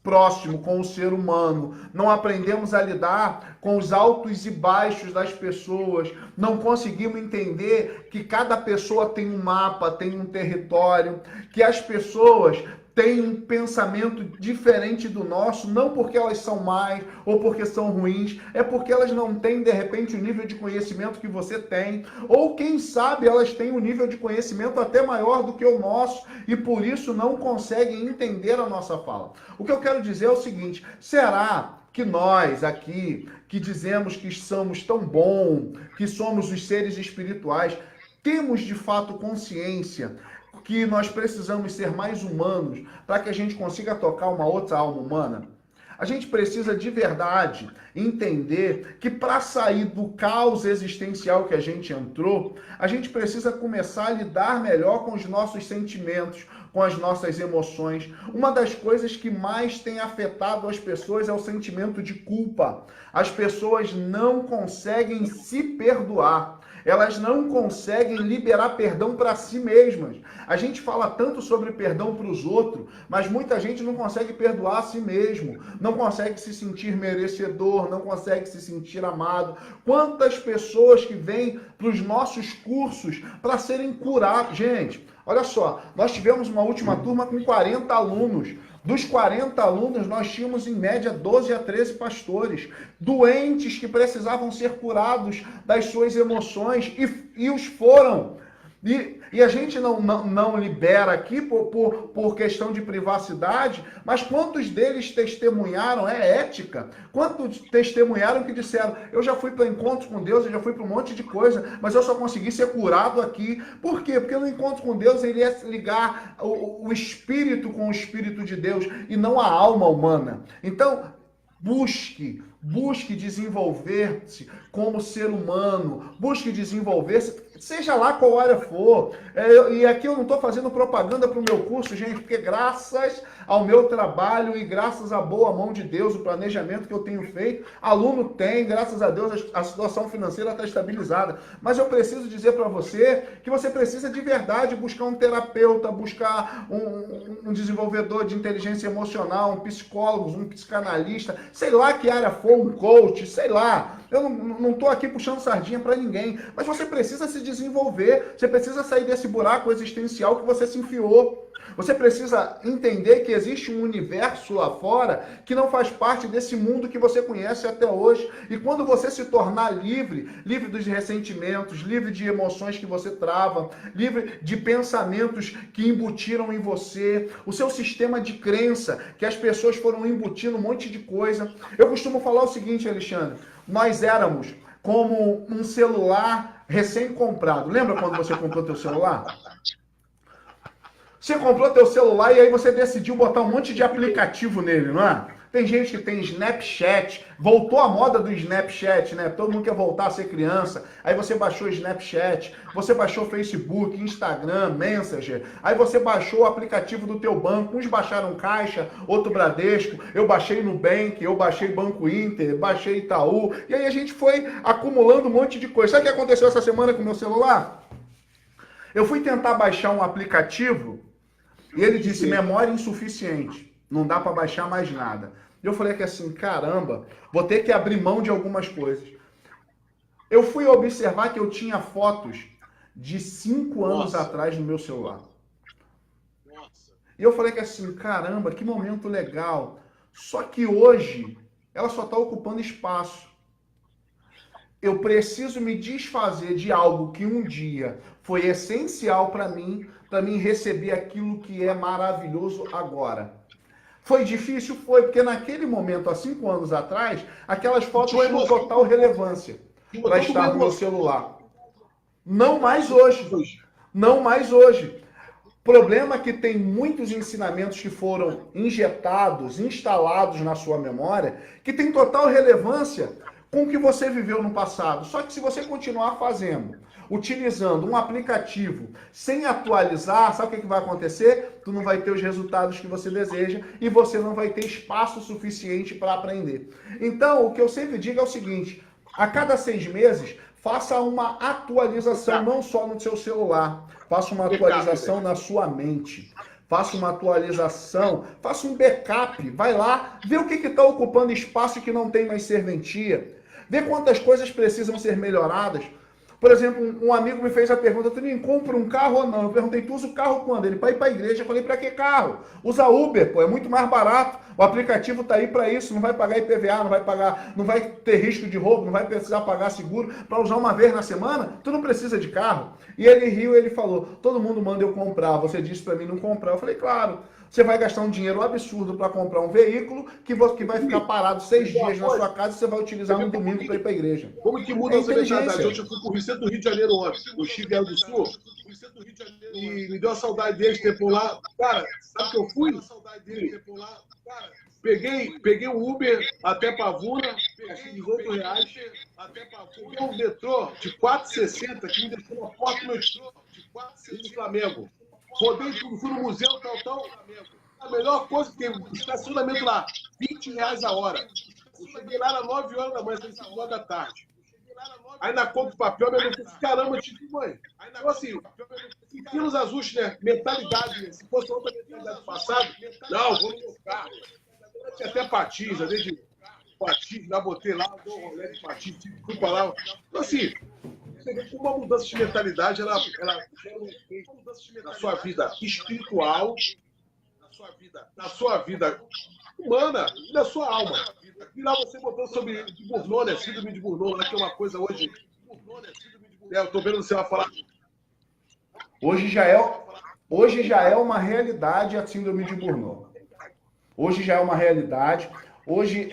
próximo, com o ser humano. Não aprendemos a lidar com os altos e baixos das pessoas. Não conseguimos entender que cada pessoa tem um mapa, tem um território, que as pessoas têm um pensamento diferente do nosso, não porque elas são más ou porque são ruins, é porque elas não têm, de repente, o nível de conhecimento que você tem, ou quem sabe elas têm um nível de conhecimento até maior do que o nosso e por isso não conseguem entender a nossa fala. O que eu quero dizer é o seguinte: será que nós aqui, que dizemos que somos tão bons, que somos os seres espirituais, temos de fato consciência que nós precisamos ser mais humanos para que a gente consiga tocar uma outra alma humana? A gente precisa de verdade entender que para sair do caos existencial que a gente entrou, a gente precisa começar a lidar melhor com os nossos sentimentos, com as nossas emoções. Uma das coisas que mais tem afetado as pessoas é o sentimento de culpa. As pessoas não conseguem se perdoar. Elas não conseguem liberar perdão para si mesmas. A gente fala tanto sobre perdão para os outros, mas muita gente não consegue perdoar a si mesmo, não consegue se sentir merecedor, não consegue se sentir amado. Quantas pessoas que vêm para os nossos cursos para serem curadas? Gente, olha só, nós tivemos uma última turma com 40 alunos. Dos 40 alunos, nós tínhamos em média 12 a 13 pastores, doentes que precisavam ser curados das suas emoções e os foram. E a gente não libera aqui por questão de privacidade, mas quantos deles testemunharam, é ética, quantos testemunharam que disseram: eu já fui para encontros com Deus, eu já fui para um monte de coisa, mas eu só consegui ser curado aqui. Por quê? Porque no encontro com Deus ele é ligar o espírito com o Espírito de Deus e não a alma humana. Então, busque desenvolver-se como ser humano, busque desenvolver-se, seja lá qual área for. E aqui eu não estou fazendo propaganda para o meu curso, gente, porque graças ao meu trabalho e graças à boa mão de Deus, o planejamento que eu tenho feito, aluno tem, graças a Deus, a situação financeira está estabilizada. Mas eu preciso dizer para você que você precisa de verdade buscar um terapeuta, buscar um desenvolvedor de inteligência emocional, um psicólogo, um psicanalista, sei lá que área for, um coach, sei lá. Eu não estou aqui puxando sardinha para ninguém, mas você precisa se desenvolver, você precisa sair desse buraco existencial que você se enfiou. Você precisa entender que existe um universo lá fora que não faz parte desse mundo que você conhece até hoje. E quando você se tornar livre dos ressentimentos, livre de emoções que você trava, livre de pensamentos que embutiram em você, o seu sistema de crença, que as pessoas foram embutindo um monte de coisa. Eu costumo falar o seguinte, Alexandre: nós éramos como um celular recém-comprado. Lembra quando você comprou teu celular? Você comprou teu celular e aí você decidiu botar um monte de aplicativo nele, não é? Tem gente que tem Snapchat, voltou a moda do Snapchat, né? Todo mundo quer voltar a ser criança. Aí você baixou o Snapchat, você baixou o Facebook, Instagram, Messenger. Aí você baixou o aplicativo do teu banco. Uns baixaram Caixa, outro Bradesco. Eu baixei Nubank, eu baixei Banco Inter, baixei Itaú. E aí a gente foi acumulando um monte de coisa. Sabe o que aconteceu essa semana com o meu celular? Eu fui tentar baixar um aplicativo e ele disse: memória insuficiente. Não dá para baixar mais nada. Eu falei que assim, caramba, vou ter que abrir mão de algumas coisas. Eu fui observar que eu tinha fotos de 5 anos atrás no meu celular. E eu falei que assim, caramba, que momento legal. Só que hoje, ela só está ocupando espaço. Eu preciso me desfazer de algo que um dia foi essencial para mim receber aquilo que é maravilhoso agora. Foi difícil? Foi, porque naquele momento, há 5 anos atrás, aquelas fotos tinham total relevância para estar no meu celular. Não mais hoje. Não mais hoje. Problema é que tem muitos ensinamentos que foram injetados, instalados na sua memória, que tem total relevância com o que você viveu no passado. Só que se você continuar fazendo, utilizando um aplicativo sem atualizar, sabe o que vai acontecer? Tu não vai ter os resultados que você deseja e você não vai ter espaço suficiente para aprender. Então, o que eu sempre digo é o seguinte: a cada 6 meses, faça uma atualização, não só no seu celular, faça uma atualização na sua mente. Faça uma atualização, faça um backup, vai lá, vê o que está ocupando espaço e que não tem mais serventia, vê quantas coisas precisam ser melhoradas. Por exemplo, um amigo me fez a pergunta, tu nem compra um carro ou não? Eu perguntei, tu usa o carro quando? Ele, para ir para a igreja. Eu falei, para que carro? Usa Uber, pô, é muito mais barato. O aplicativo tá aí para isso, não vai pagar IPVA, não vai ter risco de roubo, não vai precisar pagar seguro. Para usar uma vez na semana, tu não precisa de carro. E ele riu, ele falou, todo mundo manda eu comprar, você disse para mim não comprar. Eu falei, claro. Você vai gastar um dinheiro absurdo para comprar um veículo que vai ficar parado 6 dias na sua casa e você vai utilizar no domingo para ir para a igreja. Como que muda essa mentalidade? Hoje eu fui pro Rio do Rio de Janeiro ontem, no Chico do Sul, e me deu a saudade deles ter por lá. Cara, sabe que eu fui? Peguei o Uber até Pavuna, achei R$18. Peguei um metrô de 4,60 que me deixou na porta do meu do Flamengo. Rodei tudo, fui no museu, tal. A melhor coisa que tem, o estacionamento lá, R$20 a hora. Eu cheguei lá às 9 horas da manhã, 5 horas da tarde. Aí na conta do papel, minha mãe falou assim, caramba, tipo, mãe. Então assim, pelos azuis, né? Mentalidade, né? Se fosse outra mentalidade do passado, não, vou no meu carro. Eu tinha até patins, às vezes patins, já botei lá, dou um rolê de patins, fui pra lá. Então assim, você vê que uma mudança de mentalidade, ela gera um efeito na sua vida espiritual, na sua vida humana e na sua alma. E lá você botou sobre de Burnout, né? Síndrome de Burnout, lá que é uma coisa hoje. Eu tô vendo você vai falar. Hoje já é uma realidade a síndrome de Burnout. Hoje já é uma realidade. Hoje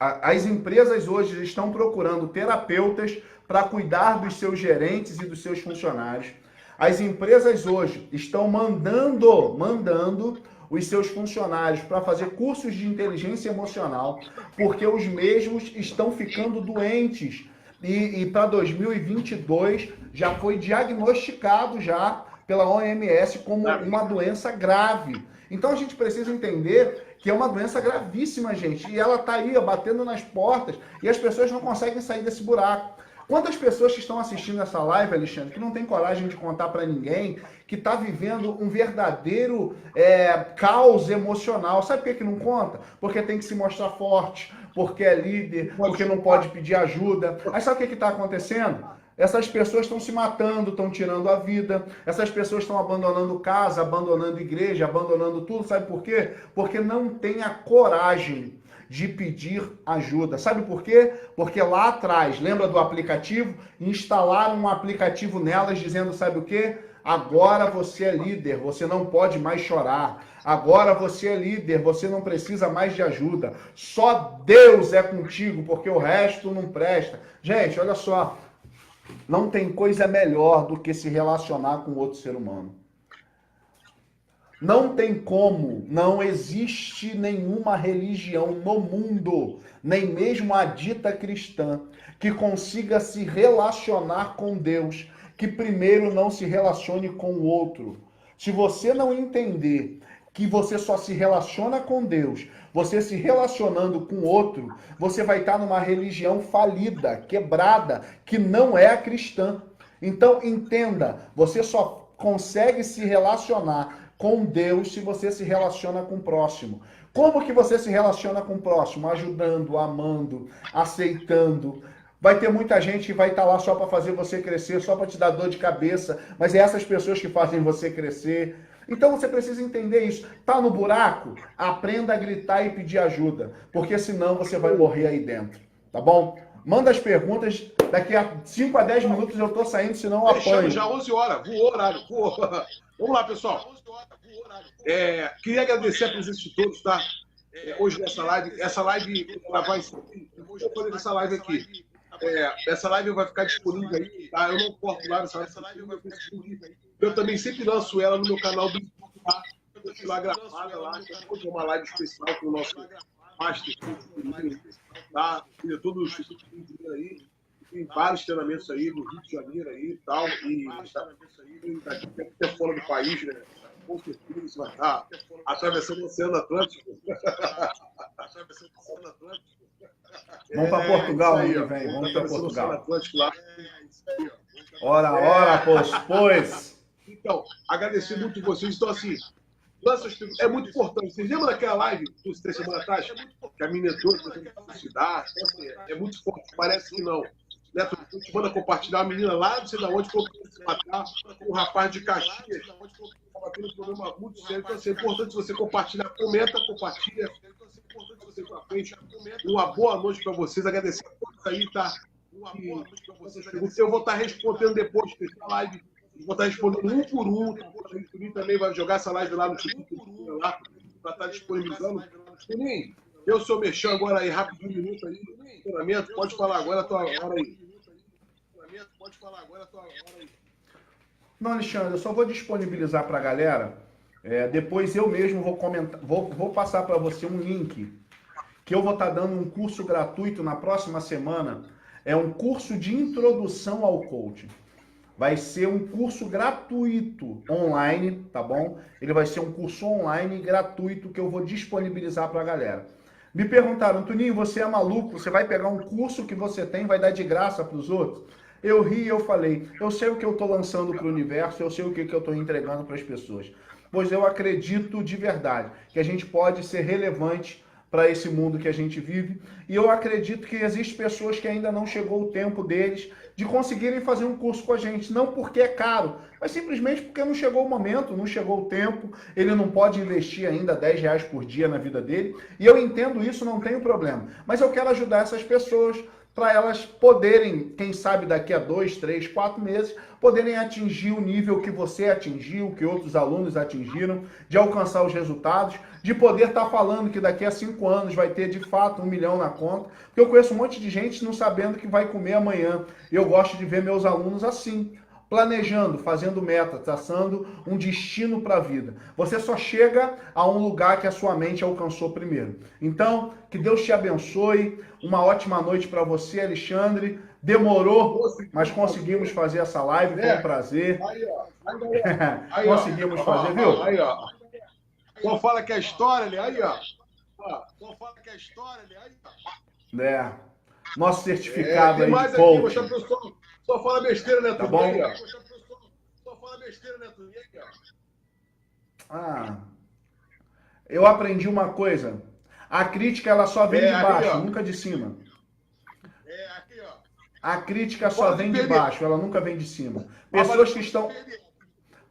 as empresas hoje estão procurando terapeutas para cuidar dos seus gerentes e dos seus funcionários. As empresas hoje estão mandando os seus funcionários para fazer cursos de inteligência emocional, porque os mesmos estão ficando doentes. E para 2022 já foi diagnosticado já pela OMS como uma doença grave. Então a gente precisa entender que é uma doença gravíssima, gente. E ela está aí, ó, batendo nas portas, e as pessoas não conseguem sair desse buraco. Quantas pessoas que estão assistindo essa live, Alexandre, que não tem coragem de contar para ninguém, que está vivendo um verdadeiro caos emocional? Sabe por que não conta? Porque tem que se mostrar forte, porque é líder, porque não pode pedir ajuda. Aí sabe o que está acontecendo? Essas pessoas estão se matando, estão tirando a vida. Essas pessoas estão abandonando casa, abandonando igreja, abandonando tudo. Sabe por quê? Porque não tem a coragem de pedir ajuda. Sabe por quê? Porque lá atrás, lembra do aplicativo? Instalaram um aplicativo nelas dizendo, sabe o quê? Agora você é líder, você não pode mais chorar. Agora você é líder, você não precisa mais de ajuda. Só Deus é contigo, porque o resto não presta. Gente, olha só. Não tem coisa melhor do que se relacionar com outro ser humano. Não tem como, não existe nenhuma religião no mundo, nem mesmo a dita cristã, que consiga se relacionar com Deus, que primeiro não se relacione com o outro. Se você não entender que você só se relaciona com Deus, você se relacionando com outro, você vai estar numa religião falida, quebrada, que não é a cristã. Então entenda, você só consegue se relacionar com Deus se você se relaciona com o próximo. Como que você se relaciona com o próximo? Ajudando, amando, aceitando. Vai ter muita gente que vai estar lá só para fazer você crescer, só para te dar dor de cabeça, mas é essas pessoas que fazem você crescer. Então você precisa entender isso. Tá no buraco? Aprenda a gritar e pedir ajuda, porque senão você vai morrer aí dentro, tá bom? Manda as perguntas, daqui a 5 a 10 minutos eu tô saindo, senão eu apanho. Já 11 horas, voou o horário, voou. Vamos lá, pessoal. Queria agradecer a presença de todos, tá? Hoje nessa live, ela vai ser... Hoje eu falei dessa live aqui. Essa live vai ficar disponível aí, tá? Eu não corto lá, essa live vai ficar disponível aí. Eu também sempre lanço ela no meu canal do YouTube, tá? Eu deixo lá gravada lá, hoje é uma live especial com o nosso Master, tá? Diretor do Instituto de aí. Tem vários treinamentos aí no Rio de Janeiro aí e tal. E daqui até fora do país, né? Com certeza você vai estar atravessando o Oceano Atlântico. Vamos para Portugal, aí, ano que vem. Vamos para Portugal. Atlântico lá. Ora, pois. Então, agradecer muito vocês. Então, assim, é muito importante. Vocês lembram daquela live dos 3 semanas atrás? Que a minha mentora se dá? É muito forte. Parece que não. né? Tu te manda compartilhar uma menina lá, não sei de onde, que eu se matar, um rapaz de Caxias, estava tendo um problema muito sério. Então, assim, é importante você compartilhar, comenta, compartilha. Uma boa noite para vocês, agradecer a todos aí, tá? Uma boa noite para vocês. Eu vou estar respondendo depois dessa live. Vou estar respondendo um por um. O Juninho também vai jogar essa live lá no YouTube, lá, para estar disponibilizando. Juninho, eu sou mexendo agora aí, rapidinho, um minuto aí. Treinamento, pode falar agora a tua hora aí. Não, Alexandre, eu só vou disponibilizar para a galera. Depois eu mesmo vou comentar, vou passar para você um link que eu vou estar dando um curso gratuito na próxima semana. É um curso de introdução ao coaching. Vai ser um curso gratuito online, tá bom? Ele vai ser um curso online gratuito que eu vou disponibilizar para a galera. Me perguntaram, Toninho, você é maluco? Você vai pegar um curso que você tem e vai dar de graça para os outros? Eu ri e eu falei, eu sei o que eu estou lançando para o universo, eu sei o que eu estou entregando para as pessoas. Pois eu acredito de verdade que a gente pode ser relevante para esse mundo que a gente vive. E eu acredito que existem pessoas que ainda não chegou o tempo deles de conseguirem fazer um curso com a gente. Não porque é caro, mas simplesmente porque não chegou o momento, não chegou o tempo. Ele não pode investir ainda R$10 por dia na vida dele. E eu entendo isso, não tenho problema. Mas eu quero ajudar essas pessoas para elas poderem, quem sabe daqui a 2, 3, 4 meses, poderem atingir o nível que você atingiu, que outros alunos atingiram, de alcançar os resultados, de poder estar falando que daqui a 5 anos vai ter de fato 1 milhão na conta, porque eu conheço um monte de gente não sabendo que vai comer amanhã. Eu gosto de ver meus alunos assim, planejando, fazendo meta, traçando um destino para a vida. Você só chega a um lugar que a sua mente alcançou primeiro. Então, que Deus te abençoe. Uma ótima noite para você, Alexandre. Demorou, mas conseguimos fazer essa live, foi um prazer. Conseguimos fazer, viu? Aí, ó. Só fala que é história, né? Aí, ó. Só fala que é história, né? Aí, ó. Nosso certificado aí de coach. Só fala besteira, né, tá bom? Só fala besteira, né, Tuninho? Eu aprendi uma coisa. A crítica, ela só vem de baixo, nunca de cima. Aqui, ó. A crítica só vem de baixo, ela nunca vem de cima.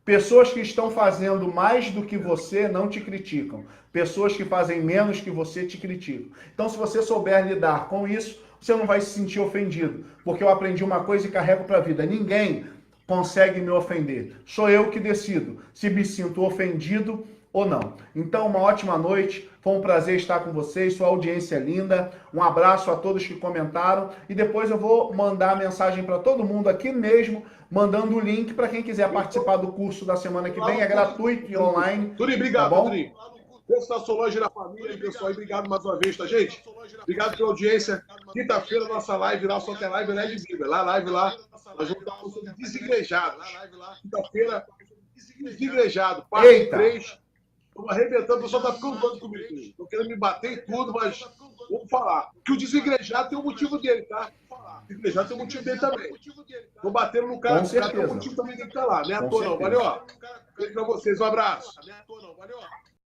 Pessoas que estão fazendo mais do que você não te criticam. Pessoas que fazem menos que você te criticam. Então, se você souber lidar com isso, você não vai se sentir ofendido, porque eu aprendi uma coisa e carrego para a vida. Ninguém consegue me ofender. Sou eu que decido se me sinto ofendido ou não. Então, uma ótima noite. Foi um prazer estar com vocês. Sua audiência é linda. Um abraço a todos que comentaram. E depois eu vou mandar a mensagem para todo mundo aqui mesmo, mandando o link para quem quiser participar do curso da semana que vem. É gratuito e online. Tudo obrigado, tá bom? Turinho. Deus da Solange na família, pessoal. Obrigado mais uma vez, tá, gente? Obrigado pela audiência. Quinta-feira, nossa live lá, só tem live, né, de Bíblia. Live lá, nós vamos estar falando de desigrejados. Quinta-feira, desigrejados. Parte 3. Estou arrebentando, o pessoal tá ficando doido comigo. Estou querendo me bater em tudo, mas vamos falar. Que o desigrejado tem o motivo dele, tá? O desigrejado tem o motivo dele também. Estou batendo no cara, o cara tem o motivo também dele estar lá. Não é à toa, não. Valeu, ó. Beijo pra vocês, um abraço.